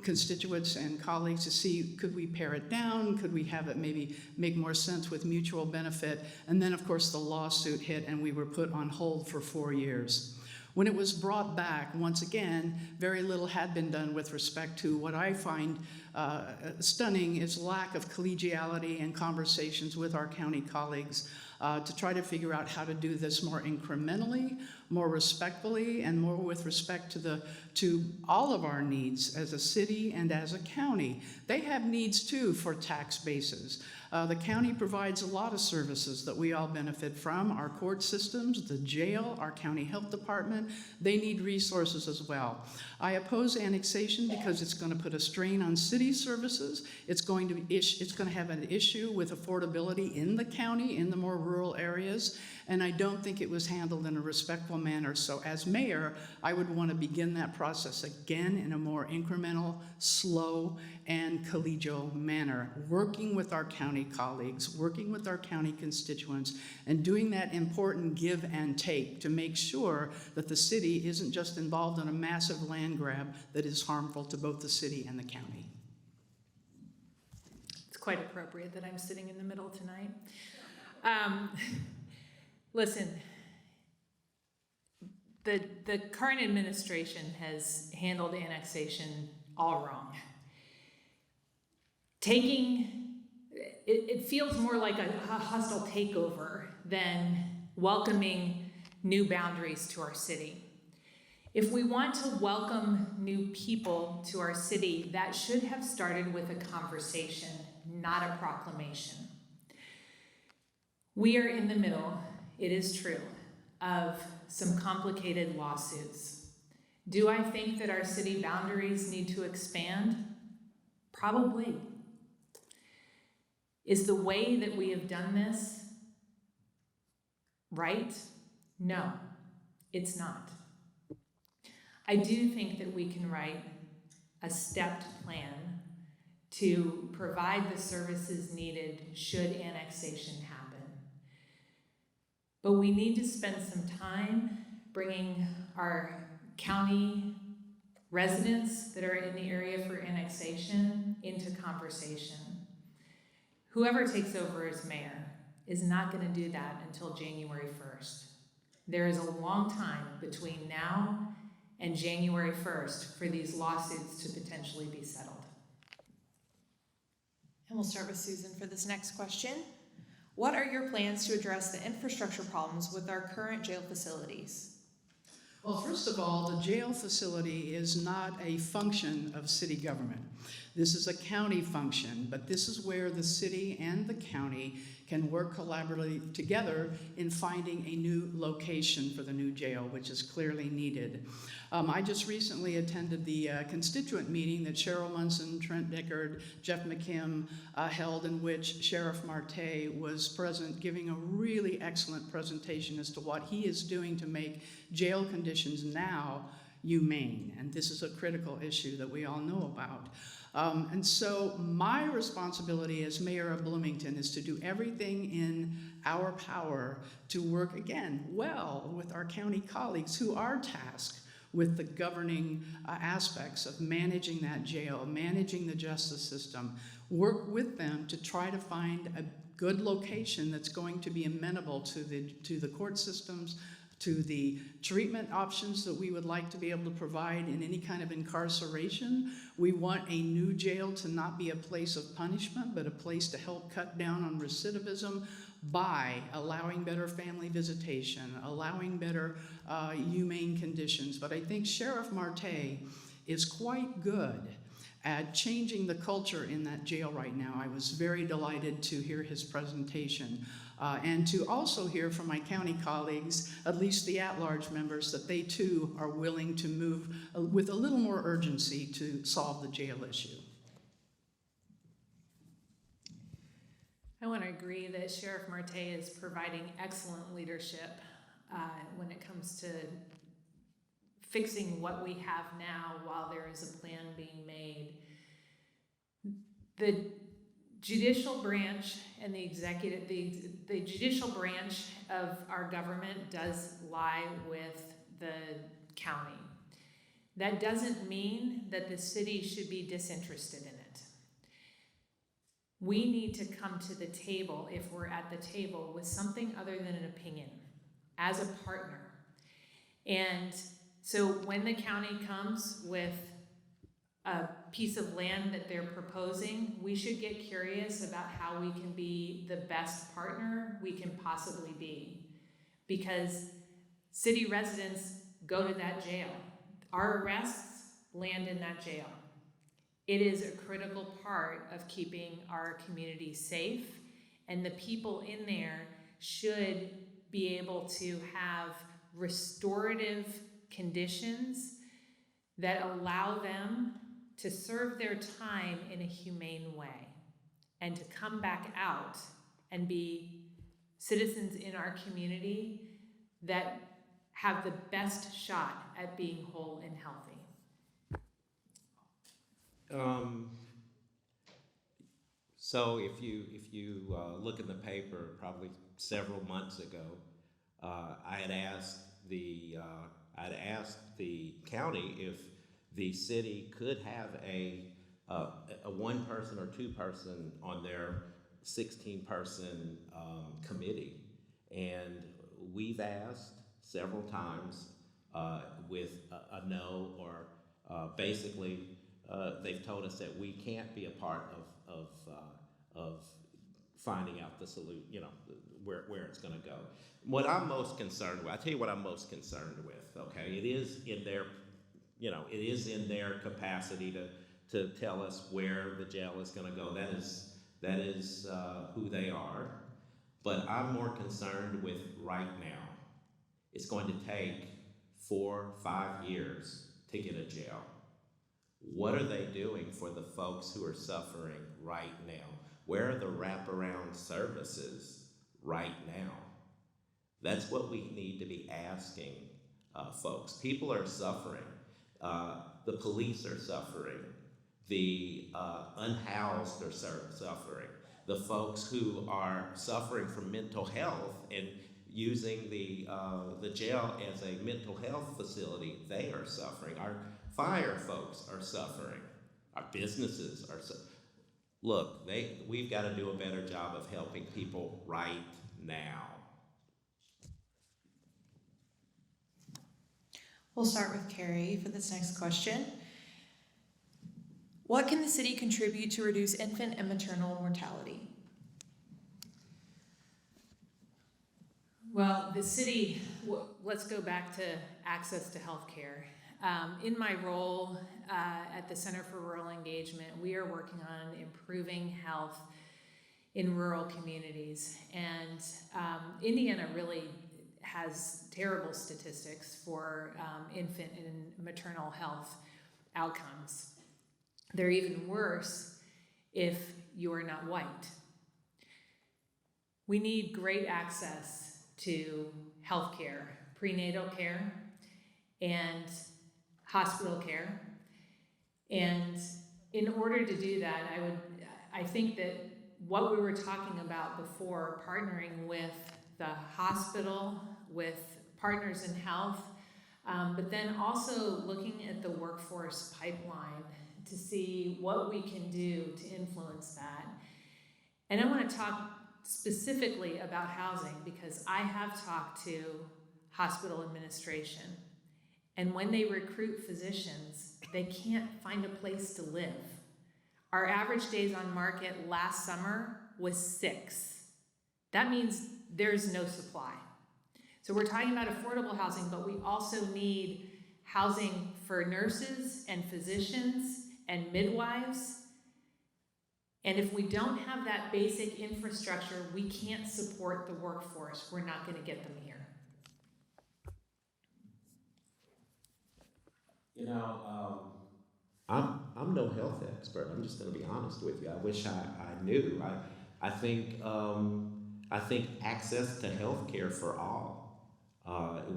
constituents and colleagues to see, could we pare it down? Could we have it maybe make more sense with mutual benefit? And then, of course, the lawsuit hit and we were put on hold for 4 years. When it was brought back, once again, very little had been done with respect to what I find stunning is lack of collegiality and conversations with our county colleagues to try to figure out how to do this more incrementally, more respectfully, and more with respect to all of our needs as a city and as a county. They have needs too for tax bases. The county provides a lot of services that we all benefit from. Our court systems, the jail, our county health department, they need resources as well. I oppose annexation because it's going to put a strain on city services. It's going to have an issue with affordability in the county, in the more rural areas, and I don't think it was handled in a respectful manner. So as mayor, I would want to begin that process again in a more incremental, slow, and collegial manner, working with our county colleagues, working with our county constituents, and doing that important give and take to make sure that the city isn't just involved in a massive land grab that is harmful to both the city and the county.
It's quite appropriate that I'm sitting in the middle tonight. Listen, the current administration has handled annexation all wrong. It feels more like a hostile takeover than welcoming new boundaries to our city. If we want to welcome new people to our city, that should have started with a conversation, not a proclamation. We are in the middle, it is true, of some complicated lawsuits. Do I think that our city boundaries need to expand? Probably. Is the way that we have done this right? No, it's not. I do think that we can write a stepped plan to provide the services needed should annexation happen. But we need to spend some time bringing our county residents that are in the area for annexation into conversation. Whoever takes over as mayor is not going to do that until January 1st. There is a long time between now and January 1st for these lawsuits to potentially be settled.
And we'll start with Susan for this next question. What are your plans to address the infrastructure problems with our current jail facilities?
Well, first of all, the jail facility is not a function of city government. This is a county function, but this is where the city and the county can work collaboratively together in finding a new location for the new jail, which is clearly needed. I just recently attended the constituent meeting that Cheryl Munson, Trent Dickard, Jeff McKim held, in which Sheriff Marte was present, giving a really excellent presentation as to what he is doing to make jail conditions now humane. And this is a critical issue that we all know about. And so my responsibility as mayor of Bloomington is to do everything in our power to work, again, well with our county colleagues who are tasked with the governing aspects of managing that jail, managing the justice system, work with them to try to find a good location that's going to be amenable to the court systems, to the treatment options that we would like to be able to provide in any kind of incarceration. We want a new jail to not be a place of punishment, but a place to help cut down on recidivism by allowing better family visitation, allowing better humane conditions. But I think Sheriff Marte is quite good at changing the culture in that jail right now. I was very delighted to hear his presentation and to also hear from my county colleagues, at least the at-large members, that they too are willing to move with a little more urgency to solve the jail issue.
I want to agree that Sheriff Marte is providing excellent leadership when it comes to fixing what we have now while there is a plan being made. The judicial branch and the executive, the judicial branch of our government does lie with the county. That doesn't mean that the city should be disinterested in it. We need to come to the table, if we're at the table, with something other than an opinion, as a partner. And so when the county comes with a piece of land that they're proposing, we should get curious about how we can be the best partner we can possibly be. Because city residents go to that jail. Our arrests land in that jail. It is a critical part of keeping our community safe, and the people in there should be able to have restorative conditions that allow them to serve their time in a humane way and to come back out and be citizens in our community that have the best shot at being whole and healthy.
So if you look in the paper, probably several months ago, I had asked the county if the city could have a one person or two person on their 16-person committee, and we've asked several times with a no, or basically they've told us that we can't be a part of finding out the solution, where it's going to go. What I'm most concerned with, I tell you what I'm most concerned with. Okay, it is in their, it is in their capacity to tell us where the jail is going to go. That is who they are. But I'm more concerned with right now. It's going to take 4-5 years to get a jail. What are they doing for the folks who are suffering right now? Where are the wraparound services right now? That's what we need to be asking folks. People are suffering. The police are suffering. The unhoused are suffering. The folks who are suffering from mental health, and using the jail as a mental health facility, they are suffering. Our fire folks are suffering. Our businesses are Look, we've got to do a better job of helping people right now.
We'll start with Carrie for this next question. What can the city contribute to reduce infant and maternal mortality?
Well, the city, let's go back to access to healthcare. In my role at the Center for Rural Engagement, we are working on improving health in rural communities. And Indiana really has terrible statistics for infant and maternal health outcomes. They're even worse if you're not white. We need great access to health care, prenatal care, and hospital care. And in order to do that, I think that what we were talking about before, partnering with the hospital, with partners in health, but then also looking at the workforce pipeline to see what we can do to influence that. And I want to talk specifically about housing because I have talked to hospital administration, and when they recruit physicians, they can't find a place to live. Our average days on market last summer was 6. That means there's no supply. So we're talking about affordable housing, but we also need housing for nurses and physicians and midwives. And if we don't have that basic infrastructure, we can't support the workforce. We're not going to get them here.
You know, I'm no health expert. I'm just going to be honest with you. I wish I knew. I think access to health care for all.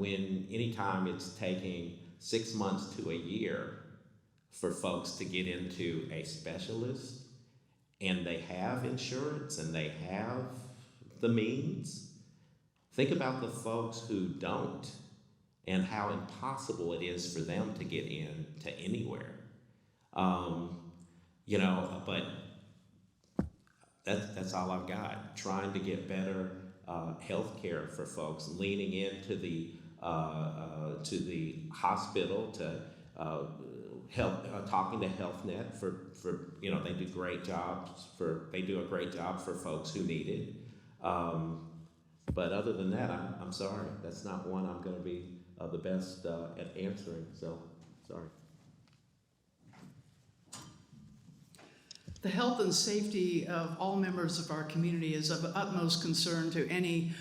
Anytime it's taking 6 months to a year for folks to get into a specialist, and they have insurance and they have the means. Think about the folks who don't and how impossible it is for them to get into anywhere. But that's all I've got. Trying to get better health care for folks, leaning into the to the hospital to help, talking to HealthNet for they do great jobs they do a great job for folks who need it. But other than that, I'm sorry, that's not one I'm going to be the best at answering. So sorry.
The health and safety of all members of our community is of utmost concern to any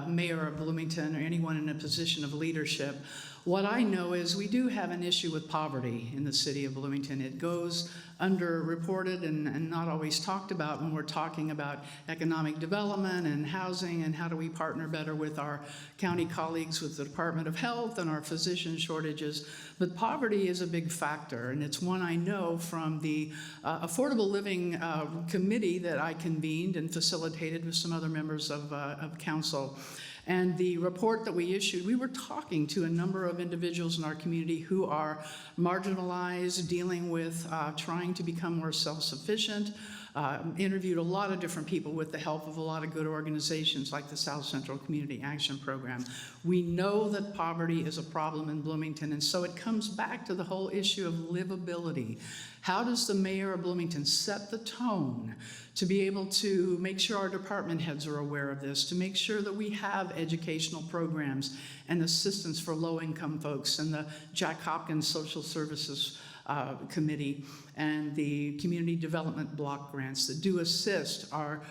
mayor of Bloomington or anyone in a position of leadership. What I know is we do have an issue with poverty in the city of Bloomington. It goes underreported and not always talked about when we're talking about economic development and housing and how do we partner better with our county colleagues with the Department of Health and our physician shortages. But poverty is a big factor, and it's one I know from the Affordable Living Committee that I convened and facilitated with some other members of council. And the report that we issued, we were talking to a number of individuals in our community who are marginalized, dealing with trying to become more self-sufficient, interviewed a lot of different people with the help of a lot of good organizations like the South Central Community Action Program. We know that poverty is a problem in Bloomington, and so it comes back to the whole issue of livability. How does the mayor of Bloomington set the tone to be able to make sure our department heads are aware of this, to make sure that we have educational programs and assistance for low-income folks, and the Jack Hopkins Social Services Committee and the Community Development Block Grants that do assist our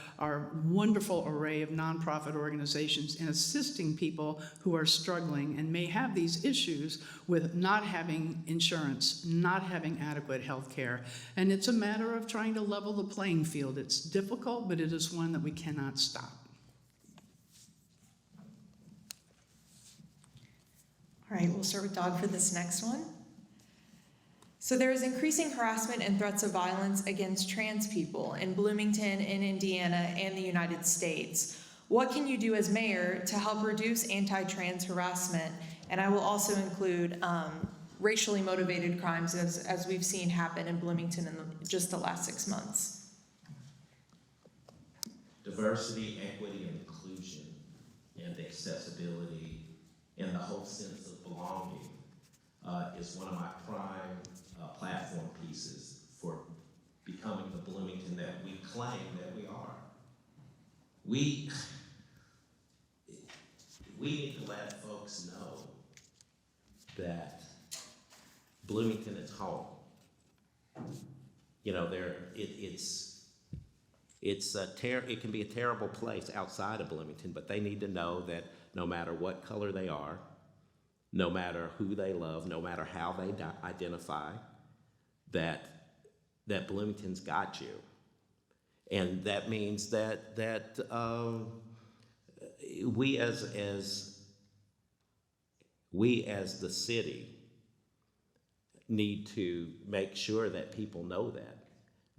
wonderful array of nonprofit organizations in assisting people who are struggling and may have these issues with not having insurance, not having adequate health care. And it's a matter of trying to level the playing field. It's difficult, but it is one that we cannot stop.
All right, we'll start with Doug for this next one. So there is increasing harassment and threats of violence against trans people in Bloomington, in Indiana, and the United States. What can you do as mayor to help reduce anti-trans harassment? And I will also include racially motivated crimes as we've seen happen in Bloomington in just the last 6 months.
Diversity, equity, and inclusion, and accessibility, and the whole sense of belonging is one of my prime platform pieces for becoming the Bloomington that we claim that we are. We need to let folks know that Bloomington is home. You know, it can be a terrible place outside of Bloomington, but they need to know that no matter what color they are, no matter who they love, no matter how they identify, that Bloomington's got you. And that means that we as the city need to make sure that people know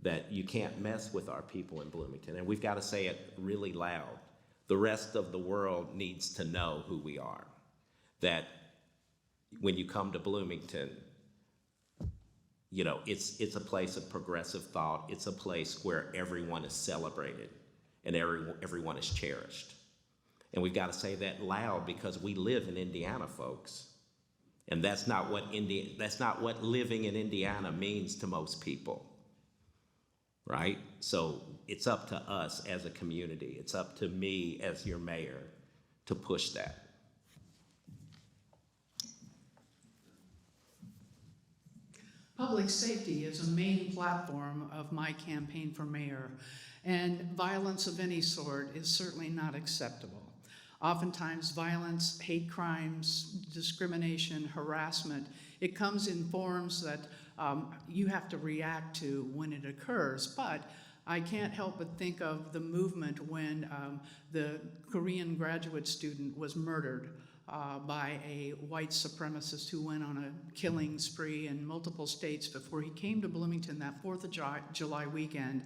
that you can't mess with our people in Bloomington. And we've got to say it really loud. The rest of the world needs to know who we are. That when you come to Bloomington, you know, it's a place of progressive thought. It's a place where everyone is celebrated and everyone is cherished. And we've got to say that loud because we live in Indiana, folks. And that's not what living in Indiana means to most people. Right? So it's up to us as a community. It's up to me as your mayor to push that.
Public safety is a main platform of my campaign for mayor, and violence of any sort is certainly not acceptable. Oftentimes, violence, hate crimes, discrimination, harassment, it comes in forms that you have to react to when it occurs. But I can't help but think of the movement when the Korean graduate student was murdered by a white supremacist who went on a killing spree in multiple states before he came to Bloomington that 4th of July weekend.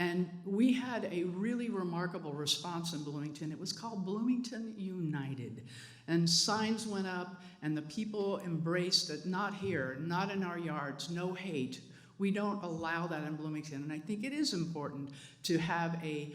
And we had a really remarkable response in Bloomington. It was called Bloomington United. And signs went up, and the people embraced it, not here, not in our yards, no hate. We don't allow that in Bloomington. And I think it is important to have a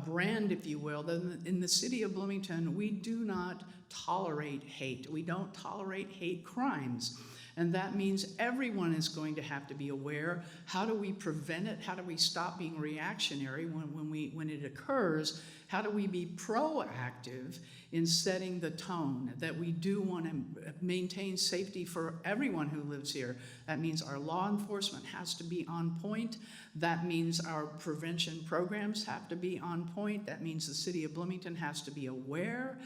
brand, if you will, that in the city of Bloomington, we do not tolerate hate. We don't tolerate hate crimes. And that means everyone is going to have to be aware. How do we prevent it? How do we stop being reactionary when it occurs? How do we be proactive in setting the tone that we do want to maintain safety for everyone who lives here? That means our law enforcement has to be on point. That means our prevention programs have to be on point. That means the city of Bloomington has to be aware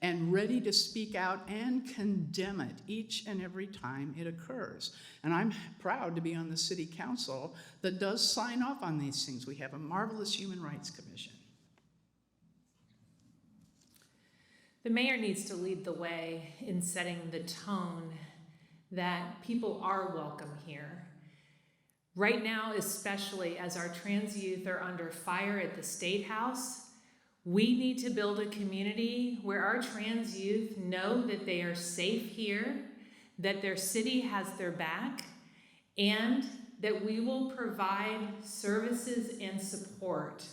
and ready to speak out and condemn it each and every time it occurs. And I'm proud to be on the city council that does sign off on these things. We have a marvelous Human Rights Commission.
The mayor needs to lead the way in setting the tone that people are welcome here. Right now, especially as our trans youth are under fire at the State House, we need to build a community where our trans youth know that they are safe here, that their city has their back, and that we will provide services and support.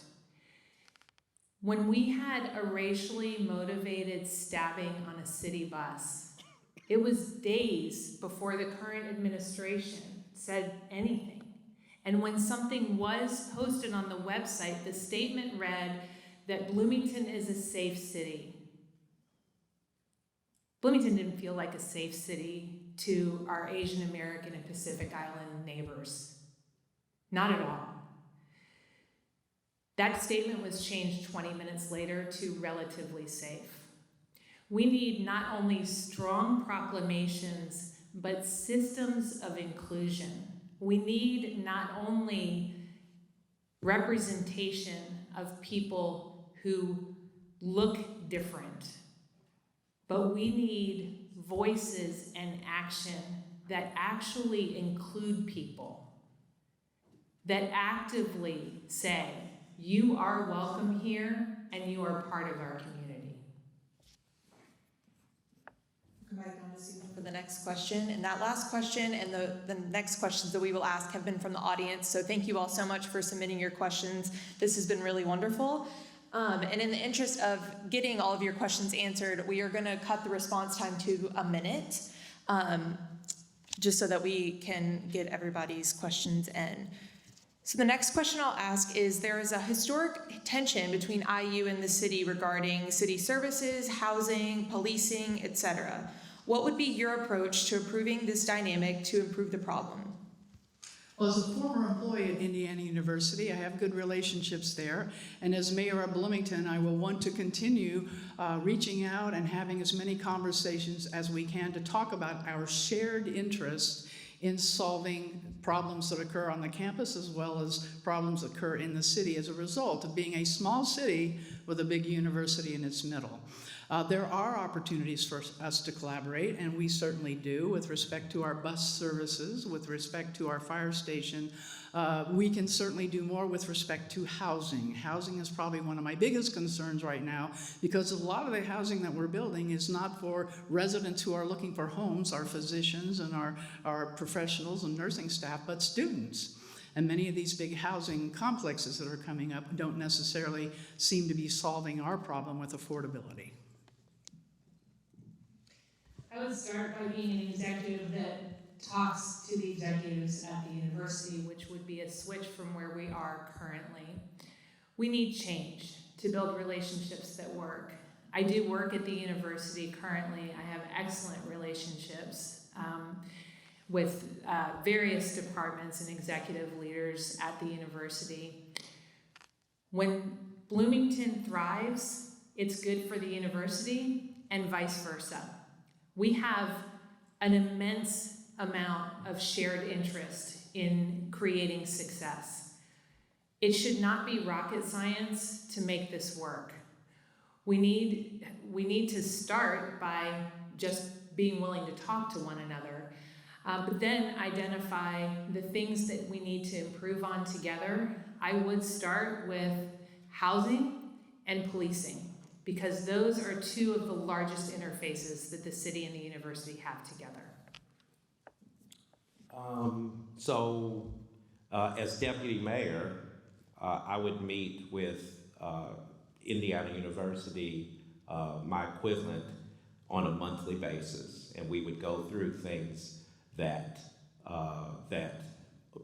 When we had a racially motivated stabbing on a city bus, it was days before the current administration said anything. And when something was posted on the website, the statement read that Bloomington is a safe city. Bloomington didn't feel like a safe city to our Asian American and Pacific Island neighbors. Not at all. That statement was changed 20 minutes later to relatively safe. We need not only strong proclamations, but systems of inclusion. We need not only representation of people who look different, but we need voices and action that actually include people, that actively say, You are welcome here, and you are part of our community.
Come back down to Susan for the next question. And that last question and the next questions that we will ask have been from the audience. So thank you all so much for submitting your questions. This has been really wonderful. And in the interest of getting all of your questions answered, we are going to cut the response time to a minute, just so that we can get everybody's questions in. So the next question I'll ask is, there is a historic tension between IU and the city regarding city services, housing, policing, etc. What would be your approach to improving this dynamic to improve the problem?
Well, as a former employee at Indiana University, I have good relationships there. And as mayor of Bloomington, I will want to continue reaching out and having as many conversations as we can to talk about our shared interest in solving problems that occur on the campus as well as problems that occur in the city as a result of being a small city with a big university in its middle. There are opportunities for us to collaborate, and we certainly do with respect to our bus services, with respect to our fire station. We can certainly do more with respect to housing. Housing is probably one of my biggest concerns right now, because a lot of the housing that we're building is not for residents who are looking for homes, our physicians and our professionals and nursing staff, but students. And many of these big housing complexes that are coming up don't necessarily seem to be solving our problem with affordability.
I would start by being an executive that talks to the executives at the university, which would be a switch from where we are currently. We need change to build relationships that work. I do work at the university currently. I have excellent relationships with various departments and executive leaders at the university. When Bloomington thrives, it's good for the university and vice versa. We have an immense amount of shared interest in creating success. It should not be rocket science to make this work. We need to start by just being willing to talk to one another, but then identify the things that we need to improve on together. I would start with housing and policing, because those are two of the largest interfaces that the city and the university have together.
As deputy mayor, I would meet with Indiana University, my equivalent, on a monthly basis, and we would go through things that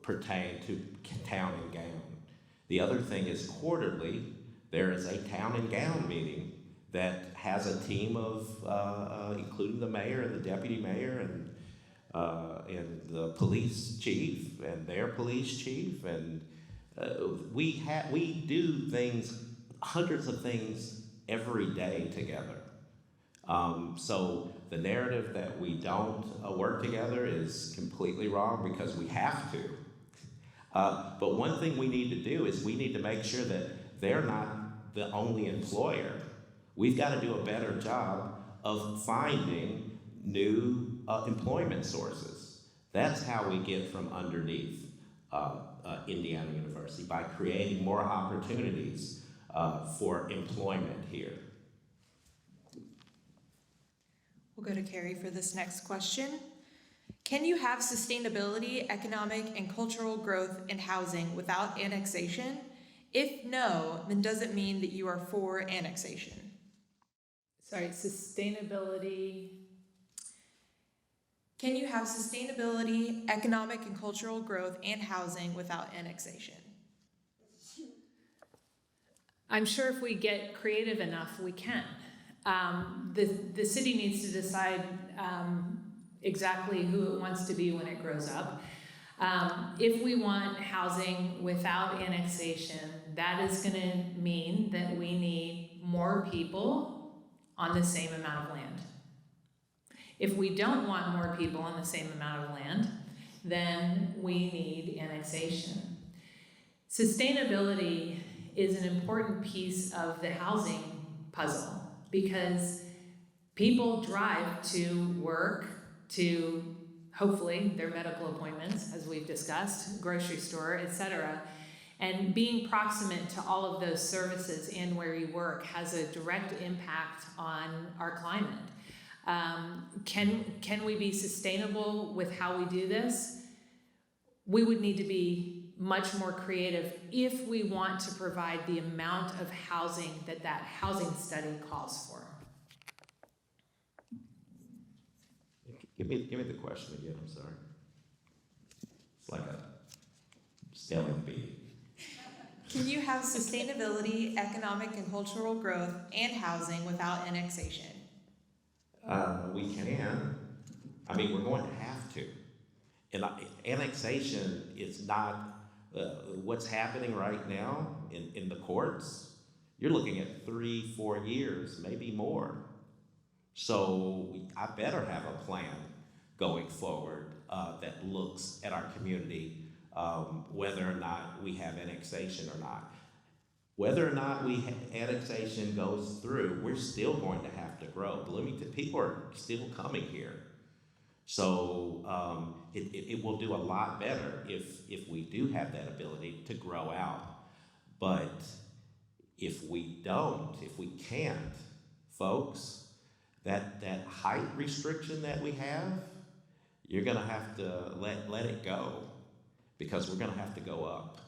pertain to town and gown. The other thing is quarterly, there is a town and gown meeting that has a team of, including the mayor and the deputy mayor and the police chief and their police chief, and we do things, hundreds of things every day together. So the narrative that we don't work together is completely wrong, because we have to. But one thing we need to do is we need to make sure that they're not the only employer. We've got to do a better job of finding new employment sources. That's how we get from underneath Indiana University, by creating more opportunities for employment here.
We'll go to Carrie for this next question. Can you have sustainability, economic, and cultural growth in housing without annexation? If no, then does it mean that you are for annexation?
Sorry, sustainability.
Can you have sustainability, economic, and cultural growth and housing without annexation?
I'm sure if we get creative enough, we can. The city needs to decide exactly who it wants to be when it grows up. If we want housing without annexation, that is going to mean that we need more people on the same amount of land. If we don't want more people on the same amount of land, then we need annexation. Sustainability is an important piece of the housing puzzle, because people drive to work, to hopefully their medical appointments, as we've discussed, grocery store, etc. And being proximate to all of those services and where you work has a direct impact on our climate. Can we be sustainable with how we do this? We would need to be much more creative if we want to provide the amount of housing that housing study calls for.
Give me the question again, I'm sorry. It's like a spelling bee.
Can you have sustainability, economic and cultural growth, and housing without annexation?
We can. I mean, we're going to have to. And annexation is not what's happening right now in the courts. You're looking at 3-4 years, maybe more. So I better have a plan going forward that looks at our community, whether or not we have annexation or not. Whether or not annexation goes through, we're still going to have to grow. Bloomington, people are still coming here. So it will do a lot better if we do have that ability to grow out. But if we don't, if we can't, folks, that height restriction that we have, you're gonna have to let it go, because we're gonna have to go up.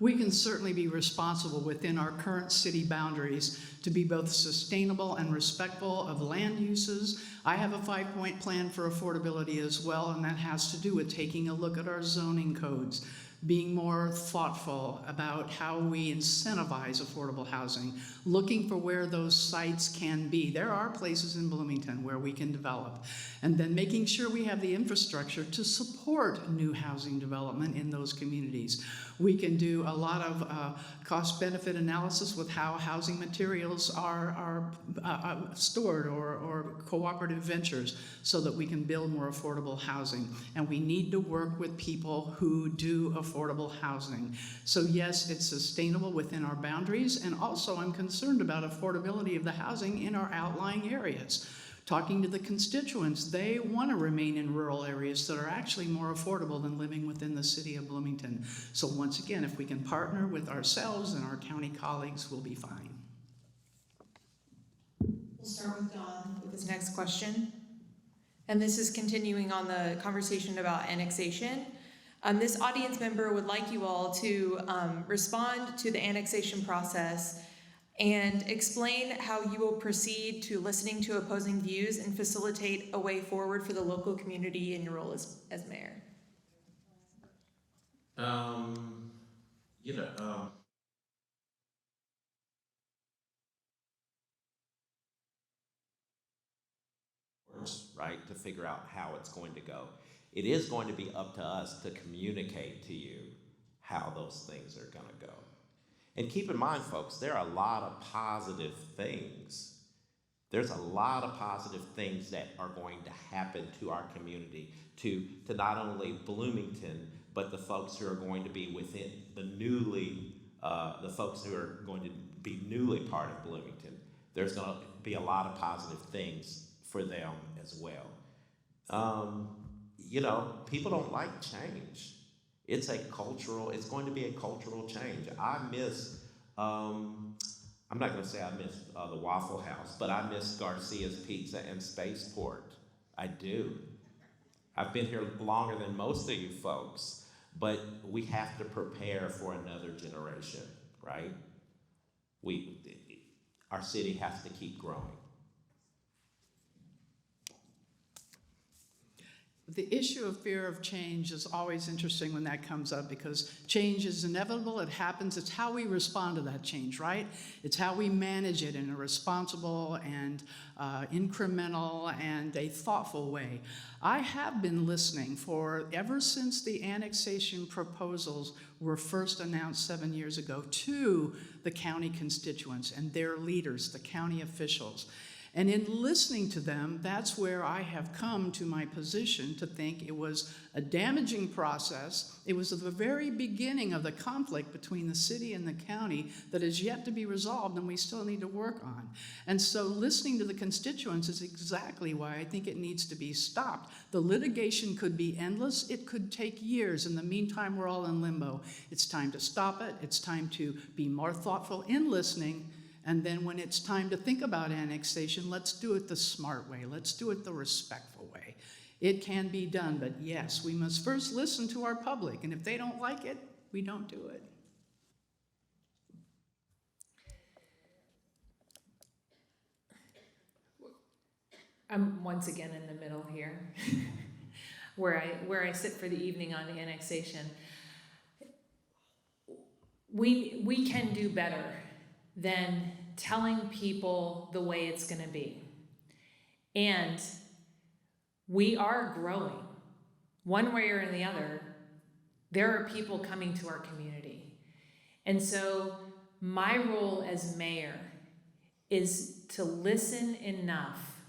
We can certainly be responsible within our current city boundaries to be both sustainable and respectful of land uses. I have a 5-point plan for affordability as well, and that has to do with taking a look at our zoning codes, being more thoughtful about how we incentivize affordable housing, looking for where those sites can be. There are places in Bloomington where we can develop, and then making sure we have the infrastructure to support new housing development in those communities. We can do a lot of cost-benefit analysis with how housing materials are stored, or cooperative ventures, so that we can build more affordable housing. And we need to work with people who do affordable housing. So yes, it's sustainable within our boundaries, and also I'm concerned about affordability of the housing in our outlying areas. Talking to the constituents, they want to remain in rural areas that are actually more affordable than living within the city of Bloomington. So once again, if we can partner with ourselves and our county colleagues, we'll be fine.
We'll start with Don with this next question. And this is continuing on the conversation about annexation. This audience member would like you all to respond to the annexation process and explain how you will proceed to listening to opposing views and facilitate a way forward for the local community in your role as mayor.
Right, to figure out how it's going to go. It is going to be up to us to communicate to you how those things are going to go. And keep in mind, folks, there are a lot of positive things. There's a lot of positive things that are going to happen to our community, to not only Bloomington, but the folks who are going to be within the folks who are going to be newly part of Bloomington. There's going to be a lot of positive things for them as well. People don't like change. It's going to be a cultural change. I miss, I'm not going to say I miss the Waffle House, but I miss Garcia's Pizza and Spaceport. I do. I've been here longer than most of you folks, but we have to prepare for another generation, right? Our city has to keep growing.
The issue of fear of change is always interesting when that comes up, because change is inevitable, it happens, it's how we respond to that change, right? It's how we manage it in a responsible and incremental and a thoughtful way. I have been listening ever since the annexation proposals were first announced 7 years ago to the county constituents and their leaders, the county officials. And in listening to them, that's where I have come to my position to think it was a damaging process. It was at the very beginning of the conflict between the city and the county that is yet to be resolved and we still need to work on. And so listening to the constituents is exactly why I think it needs to be stopped. The litigation could be endless. It could take years. In the meantime, we're all in limbo. It's time to stop it. It's time to be more thoughtful in listening. And then when it's time to think about annexation, let's do it the smart way. Let's do it the respectful way. It can be done, but yes, we must first listen to our public. And if they don't like it, we don't do it.
I'm once again in the middle here, where I sit for the evening on annexation. We can do better than telling people the way it's going to be. And we are growing. One way or the other, there are people coming to our community. And so my role as mayor is to listen enough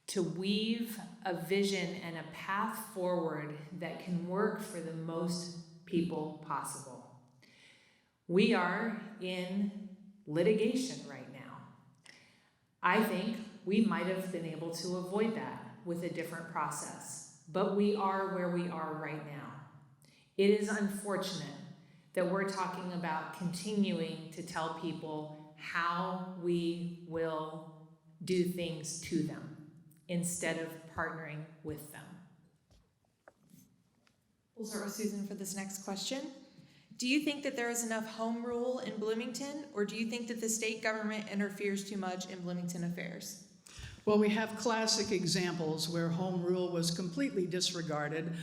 to weave a vision and a path forward that can work for the most people possible. We are in litigation right now. I think we might have been able to avoid that with a different process, but we are where we are right now. It is unfortunate that we're talking about continuing to tell people how we will do things to them instead of partnering with them.
We'll start with Susan for this next question. Do you think that there is enough home rule in Bloomington, or do you think that the state government interferes too much in Bloomington affairs?
Well, we have classic examples where home rule was completely disregarded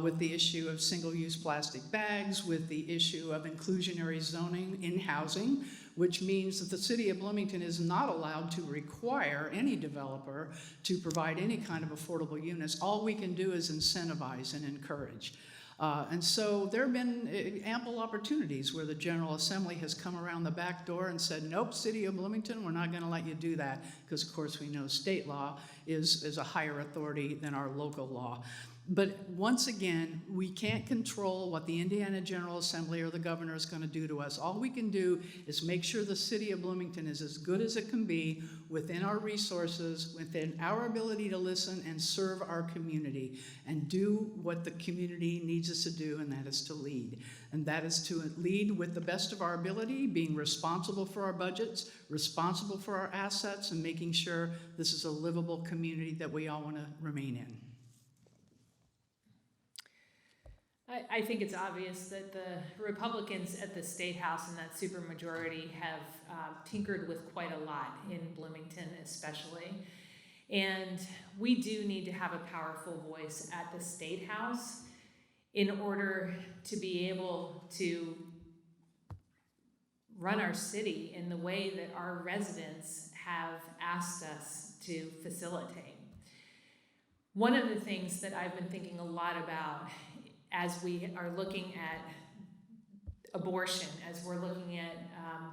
with the issue of single-use plastic bags, with the issue of inclusionary zoning in housing, which means that the city of Bloomington is not allowed to require any developer to provide any kind of affordable units. All we can do is incentivize and encourage. And so there have been ample opportunities where the General Assembly has come around the back door and said, nope, City of Bloomington, we're not going to let you do that, because of course we know state law is a higher authority than our local law. But once again, we can't control what the Indiana General Assembly or the governor is going to do to us. All we can do is make sure the city of Bloomington is as good as it can be within our resources, within our ability to listen and serve our community and do what the community needs us to do, and that is to lead. And that is to lead with the best of our ability, being responsible for our budgets, responsible for our assets, and making sure this is a livable community that we all want to remain in.
I think it's obvious that the Republicans at the State House and that supermajority have tinkered with quite a lot in Bloomington especially. And we do need to have a powerful voice at the State House in order to be able to run our city in the way that our residents have asked us to facilitate. One of the things that I've been thinking a lot about as we are looking at abortion, as we're looking at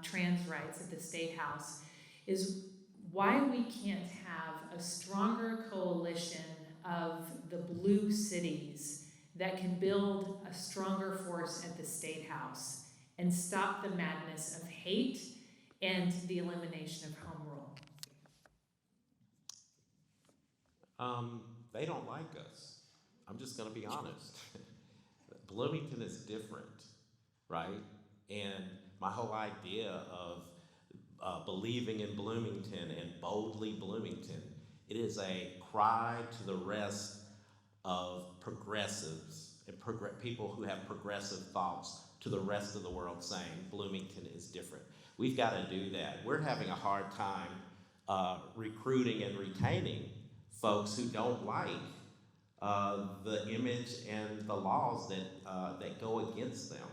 trans rights at the State House, is why we can't have a stronger coalition of the blue cities that can build a stronger force at the State House and stop the madness of hate and the elimination of home rule.
They don't like us. I'm just going to be honest. Bloomington is different, right? And my whole idea of believing in Bloomington and boldly Bloomington, it is a cry to the rest of progressives and people who have progressive thoughts to the rest of the world, saying Bloomington is different. We've got to do that. We're having a hard time recruiting and retaining folks who don't like the image and the laws that go against them.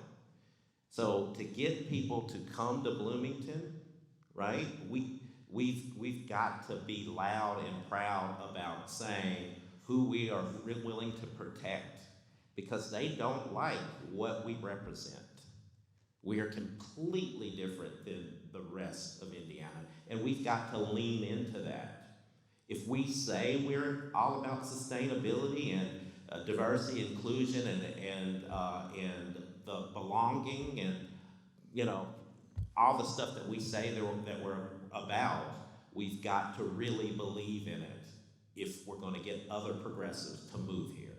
So to get people to come to Bloomington, right? We've got to be loud and proud about saying who we are willing to protect, because they don't like what we represent. We are completely different than the rest of Indiana, and we've got to lean into that. If we say we're all about sustainability and diversity, inclusion, and the belonging, and all the stuff that we say that we're about, we've got to really believe in it if we're going to get other progressives to move here.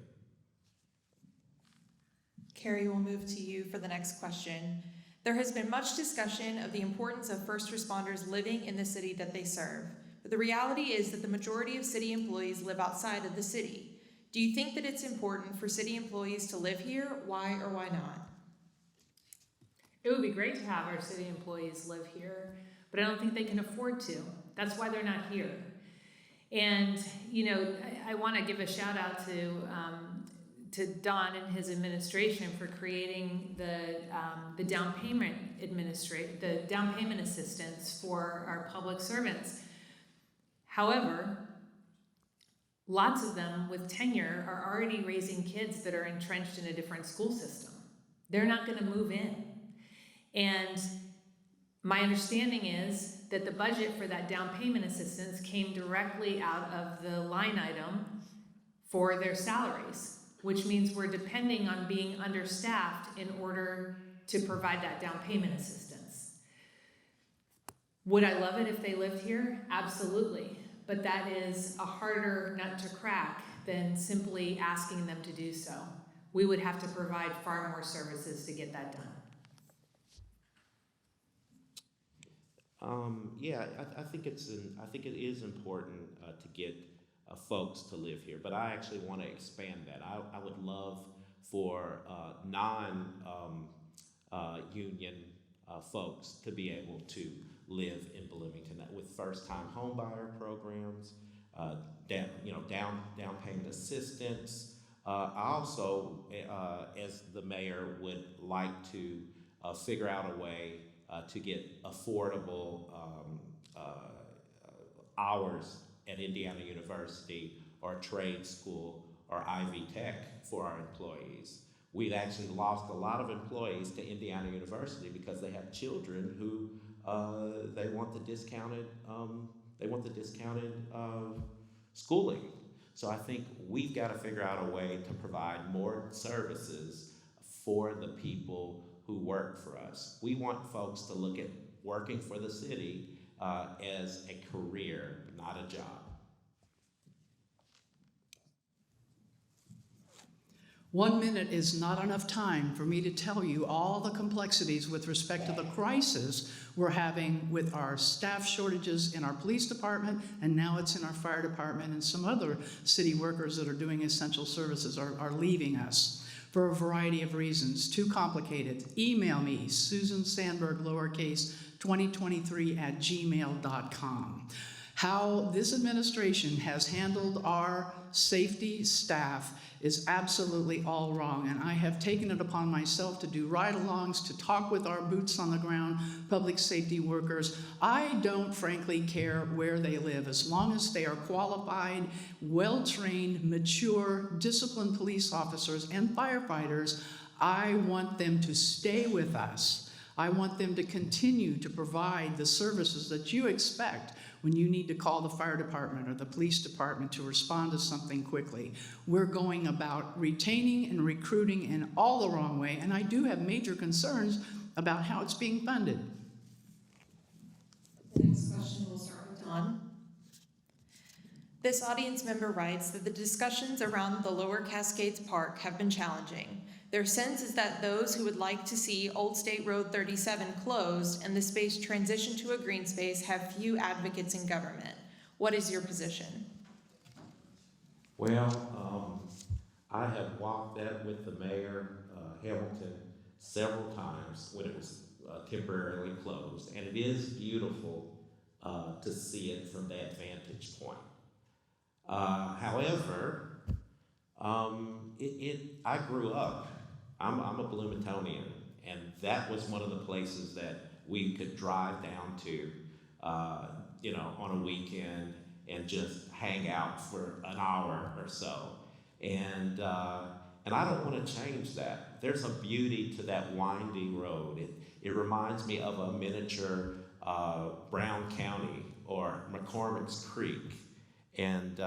Carrie, we'll move to you for the next question. There has been much discussion of the importance of first responders living in the city that they serve, but the reality is that the majority of city employees live outside of the city. Do you think that it's important for city employees to live here? Why or why not?
It would be great to have our city employees live here, but I don't think they can afford to. That's why they're not here. And, I want to give a shout out to Don and his administration for creating the down payment assistance for our public servants. However, lots of them with tenure are already raising kids that are entrenched in a different school system. They're not going to move in. And my understanding is that the budget for that down payment assistance came directly out of the line item for their salaries, which means we're depending on being understaffed in order to provide that down payment assistance. Would I love it if they lived here? Absolutely. But that is a harder nut to crack than simply asking them to do so. We would have to provide far more services to get that done.
I think it is important to get folks to live here, but I actually want to expand that. I would love for non-union folks to be able to live in Bloomington with first-time homebuyer programs, down payment assistance. I also, as the mayor, would like to figure out a way to get affordable hours at Indiana University or trade school or Ivy Tech for our employees. We've actually lost a lot of employees to Indiana University because they have children who they want the discounted schooling. So I think we've got to figure out a way to provide more services for the people who work for us. We want folks to look at working for the city as a career, not a job.
1 minute is not enough time for me to tell you all the complexities with respect to the crisis we're having with our staff shortages in our police department, and now it's in our fire department, and some other city workers that are doing essential services are leaving us for a variety of reasons. Too complicated. Email me, Susan Sandberg, lowercase, 2023@gmail.com. How this administration has handled our safety staff is absolutely all wrong, and I have taken it upon myself to do ride-alongs, to talk with our boots on the ground public safety workers. I don't frankly care where they live, as long as they are qualified, well-trained, mature, disciplined police officers and firefighters. I want them to stay with us. I want them to continue to provide the services that you expect when you need to call the fire department or the police department to respond to something quickly. We're going about retaining and recruiting in all the wrong way, and I do have major concerns about how it's being funded.
The next question will start with Don. This audience member writes that the discussions around the Lower Cascades Park have been challenging. Their sense is that those who would like to see Old State Road 37 closed and the space transitioned to a green space have few advocates in government. What is your position?
Well, I have walked that with the mayor, Hamilton, several times when it was temporarily closed, and it is beautiful to see it from that vantage point. However, I grew up. I'm a Bloomingtonian, and that was one of the places that we could drive down to, on a weekend and just hang out for an hour or so. And I don't want to change that. There's a beauty to that winding road. It reminds me of a miniature Brown County or McCormick's Creek. And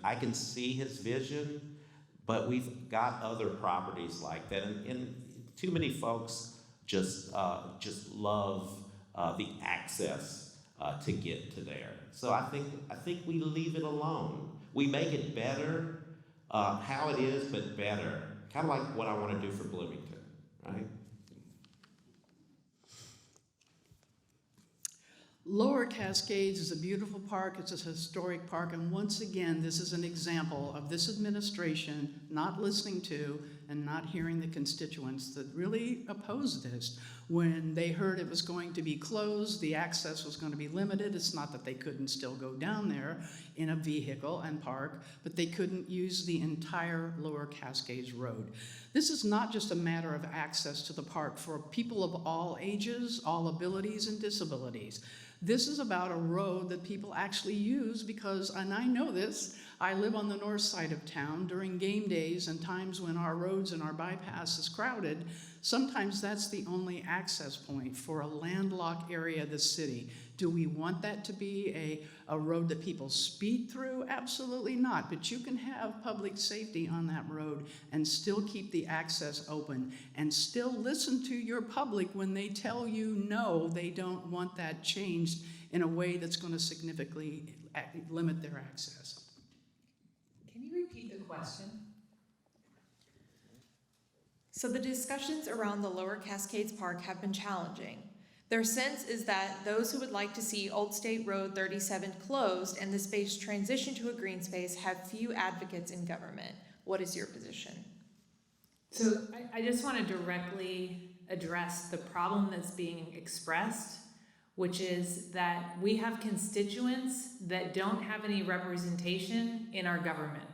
I can see his vision, but we've got other properties like that, and too many folks just love the access to get to there. So I think we leave it alone. We make it better, how it is, but better. Kind of like what I want to do for Bloomington, right?
Lower Cascades is a beautiful park, it's a historic park, and once again, this is an example of this administration not listening to and not hearing the constituents that really opposed this. When they heard it was going to be closed, the access was going to be limited. It's not that they couldn't still go down there in a vehicle and park, but they couldn't use the entire Lower Cascades Road. This is not just a matter of access to the park for people of all ages, all abilities, and disabilities. This is about a road that people actually use because, and I know this, I live on the north side of town during game days and times when our roads and our bypass is crowded. Sometimes that's the only access point for a landlocked area of the city. Do we want that to be a road that people speed through? Absolutely not, but you can have public safety on that road and still keep the access open and still listen to your public when they tell you no, they don't want that changed in a way that's going to significantly limit their access.
Can you repeat the question?
So the discussions around the Lower Cascades Park have been challenging. Their sense is that those who would like to see Old State Road 37 closed and the space transitioned to a green space have few advocates in government. What is your position?
So I just want to directly address the problem that's being expressed, which is that we have constituents that don't have any representation in our government.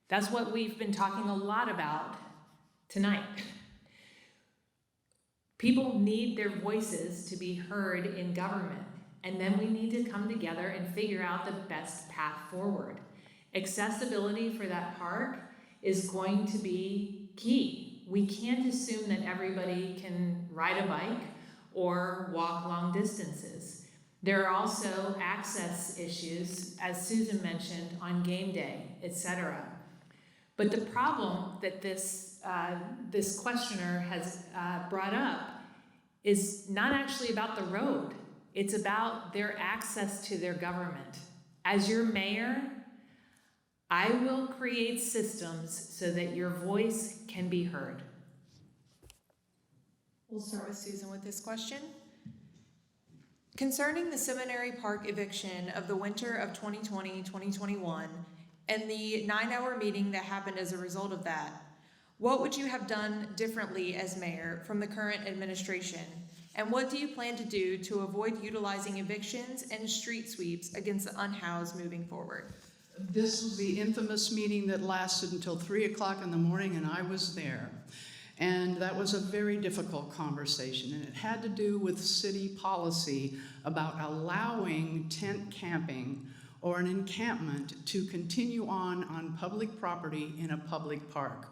That's what we've been talking a lot about tonight. People need their voices to be heard in government, and then we need to come together and figure out the best path forward. Accessibility for that park is going to be key. We can't assume that everybody can ride a bike or walk long distances. There are also access issues, as Susan mentioned, on game day, etc. But the problem that this questioner has brought up is not actually about the road. It's about their access to their government. As your mayor, I will create systems so that your voice can be heard.
We'll start with Susan with this question. Concerning the Seminary Park eviction of the winter of 2020-2021 and the 9-hour meeting that happened as a result of that, what would you have done differently as mayor from the current administration? And what do you plan to do to avoid utilizing evictions and street sweeps against the unhoused moving forward?
This was the infamous meeting that lasted until 3 o'clock in the morning, and I was there. And that was a very difficult conversation, and it had to do with city policy about allowing tent camping or an encampment to continue on public property in a public park.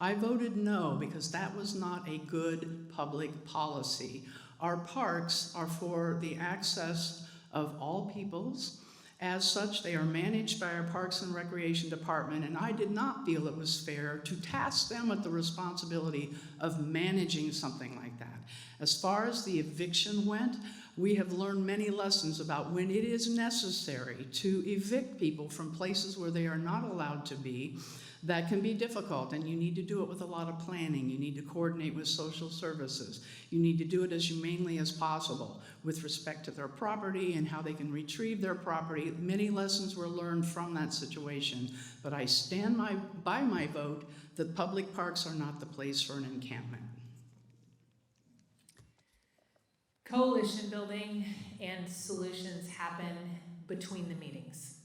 I voted no because that was not a good public policy. Our parks are for the access of all peoples. As such, they are managed by our Parks and Recreation Department, and I did not feel it was fair to task them with the responsibility of managing something like that. As far as the eviction went, we have learned many lessons about when it is necessary to evict people from places where they are not allowed to be. That can be difficult, and you need to do it with a lot of planning. You need to coordinate with social services. You need to do it as humanely as possible with respect to their property and how they can retrieve their property. Many lessons were learned from that situation, but I stand by my vote that public parks are not the place for an encampment.
Coalition building and solutions happen between the meetings.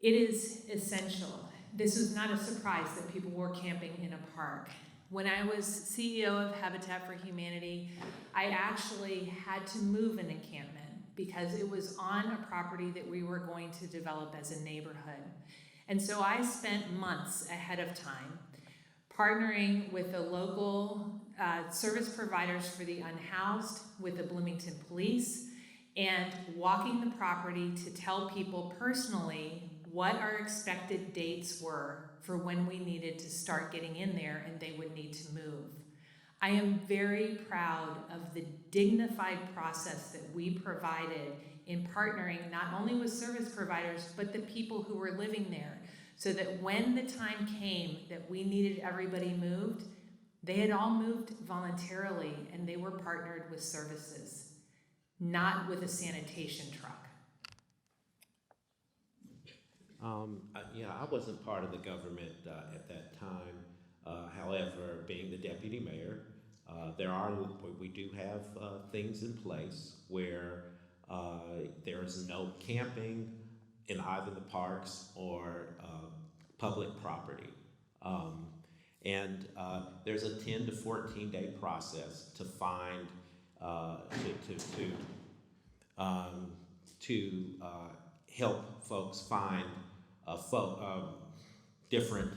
It is essential. This was not a surprise that people were camping in a park. When I was CEO of Habitat for Humanity, I actually had to move an encampment because it was on a property that we were going to develop as a neighborhood. And so I spent months ahead of time partnering with the local service providers for the unhoused, with the Bloomington Police, and walking the property to tell people personally what our expected dates were for when we needed to start getting in there and they would need to move. I am very proud of the dignified process that we provided in partnering not only with service providers, but the people who were living there, so that when the time came that we needed everybody moved, they had all moved voluntarily and they were partnered with services, not with a sanitation truck.
Yeah, I wasn't part of the government at that time. However, being the deputy mayor, we do have things in place where there's no camping in either the parks or public property. And there's a 10 to 14 day process to find, to help folks find different,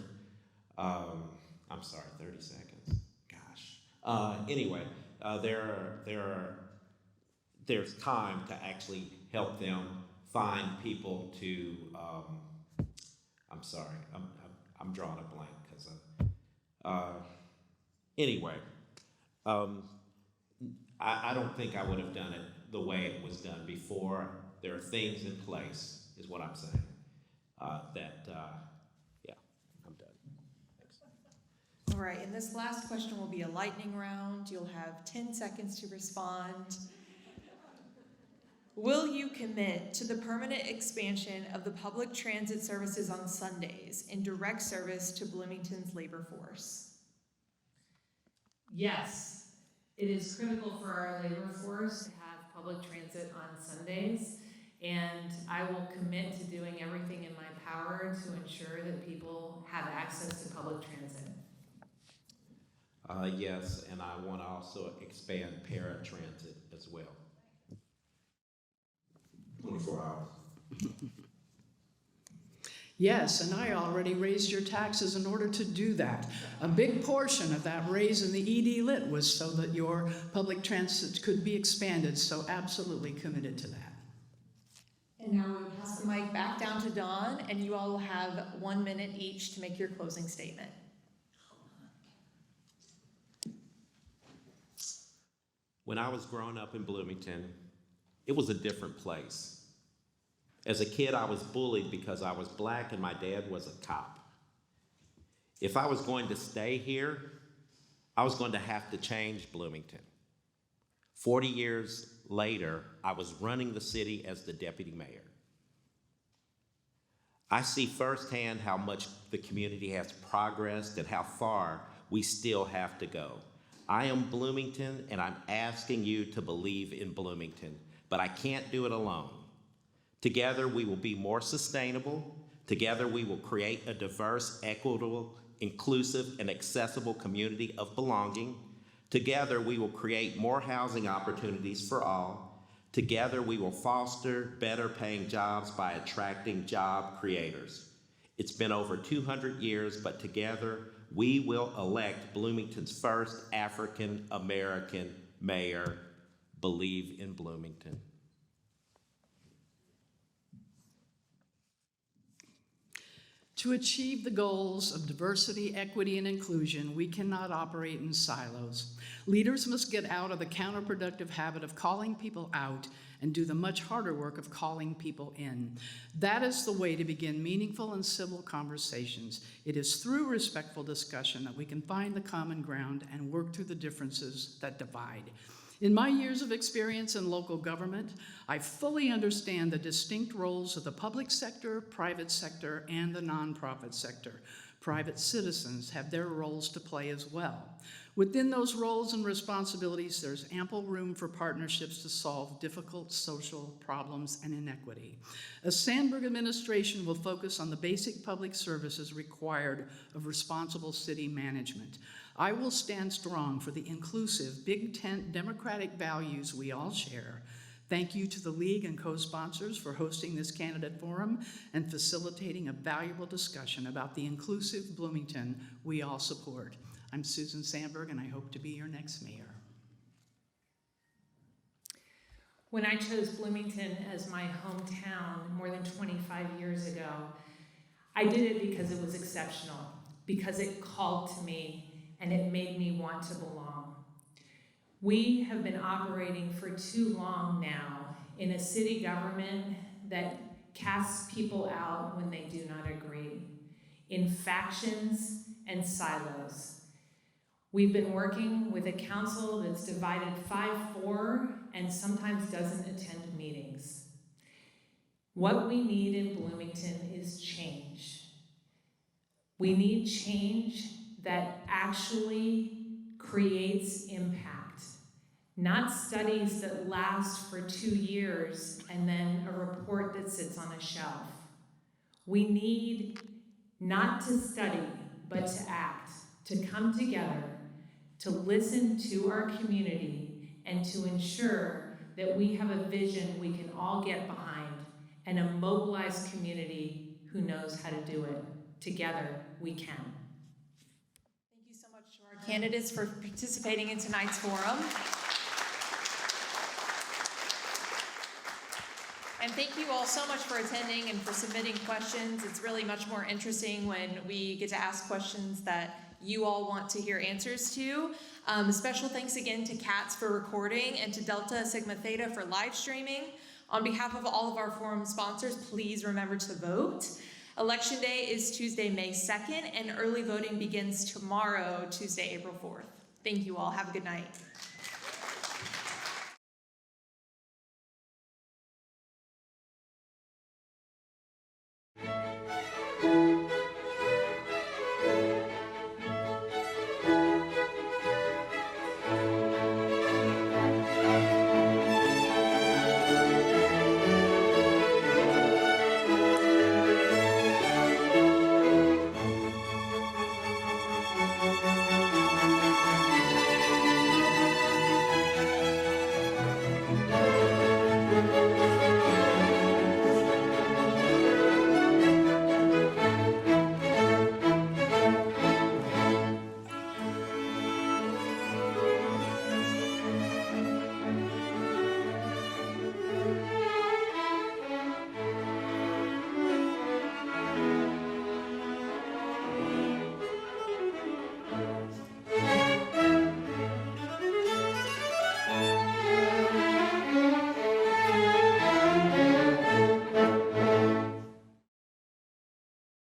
I'm sorry, 30 seconds, gosh. Anyway, there's time to actually help them find people to, I'm sorry, I'm drawing a blank because anyway, I don't think I would have done it the way it was done before. There are things in place, is what I'm saying, yeah, I'm done. Thanks.
All right, and this last question will be a lightning round. You'll have 10 seconds to respond. Will you commit to the permanent expansion of the public transit services on Sundays in direct service to Bloomington's labor force?
Yes, it is critical for our labor force to have public transit on Sundays, and I will commit to doing everything in my power to ensure that people have access to public transit.
Yes, and I want to also expand paratransit as well. 24 hours.
Yes, and I already raised your taxes in order to do that. A big portion of that raise in the ED lit was so that your public transit could be expanded, so absolutely committed to that.
And now we'll pass the mic back down to Dawn, and you all will have 1 minute each to make your closing statement.
When I was growing up in Bloomington, it was a different place. As a kid, I was bullied because I was black and my dad was a cop. If I was going to stay here, I was going to have to change Bloomington. 40 years later, I was running the city as the deputy mayor. I see firsthand how much the community has progressed and how far we still have to go. I am Bloomington, and I'm asking you to believe in Bloomington, but I can't do it alone. Together, we will be more sustainable. Together, we will create a diverse, equitable, inclusive, and accessible community of belonging. Together, we will create more housing opportunities for all. Together, we will foster better paying jobs by attracting job creators. It's been over 200 years, but together, we will elect Bloomington's first African American mayor. Believe in Bloomington.
To achieve the goals of diversity, equity, and inclusion, we cannot operate in silos. Leaders must get out of the counterproductive habit of calling people out and do the much harder work of calling people in. That is the way to begin meaningful and civil conversations. It is through respectful discussion that we can find the common ground and work through the differences that divide. In my years of experience in local government, I fully understand the distinct roles of the public sector, private sector, and the nonprofit sector. Private citizens have their roles to play as well. Within those roles and responsibilities, there's ample room for partnerships to solve difficult social problems and inequity. A Sandberg administration will focus on the basic public services required of responsible city management. I will stand strong for the inclusive, big tent democratic values we all share. Thank you to the League and co-sponsors for hosting this candidate forum and facilitating a valuable discussion about the inclusive Bloomington we all support. I'm Susan Sandberg, and I hope to be your next mayor.
When I chose Bloomington as my hometown more than 25 years ago, I did it because it was exceptional, because it called to me and it made me want to belong. We have been operating for too long now in a city government that casts people out when they do not agree, in factions and silos. We've been working with a council that's divided 5-4 and sometimes doesn't attend meetings. What we need in Bloomington is change. We need change that actually creates impact, not studies that last for 2 years and then a report that sits on a shelf. We need not to study, but to act, to come together, to listen to our community, and to ensure that we have a vision we can all get behind and a mobilized community who knows how to do it. Together, we can.
Thank you so much to our candidates for participating in tonight's forum. And thank you all so much for attending and for submitting questions. It's really much more interesting when we get to ask questions that you all want to hear answers to. Special thanks again to Cats for recording and to Delta Sigma Theta for live streaming. On behalf of all of our forum sponsors, please remember to vote. Election Day is Tuesday, May 2nd, and early voting begins tomorrow, Tuesday, April 4th. Thank you all. Have a good night.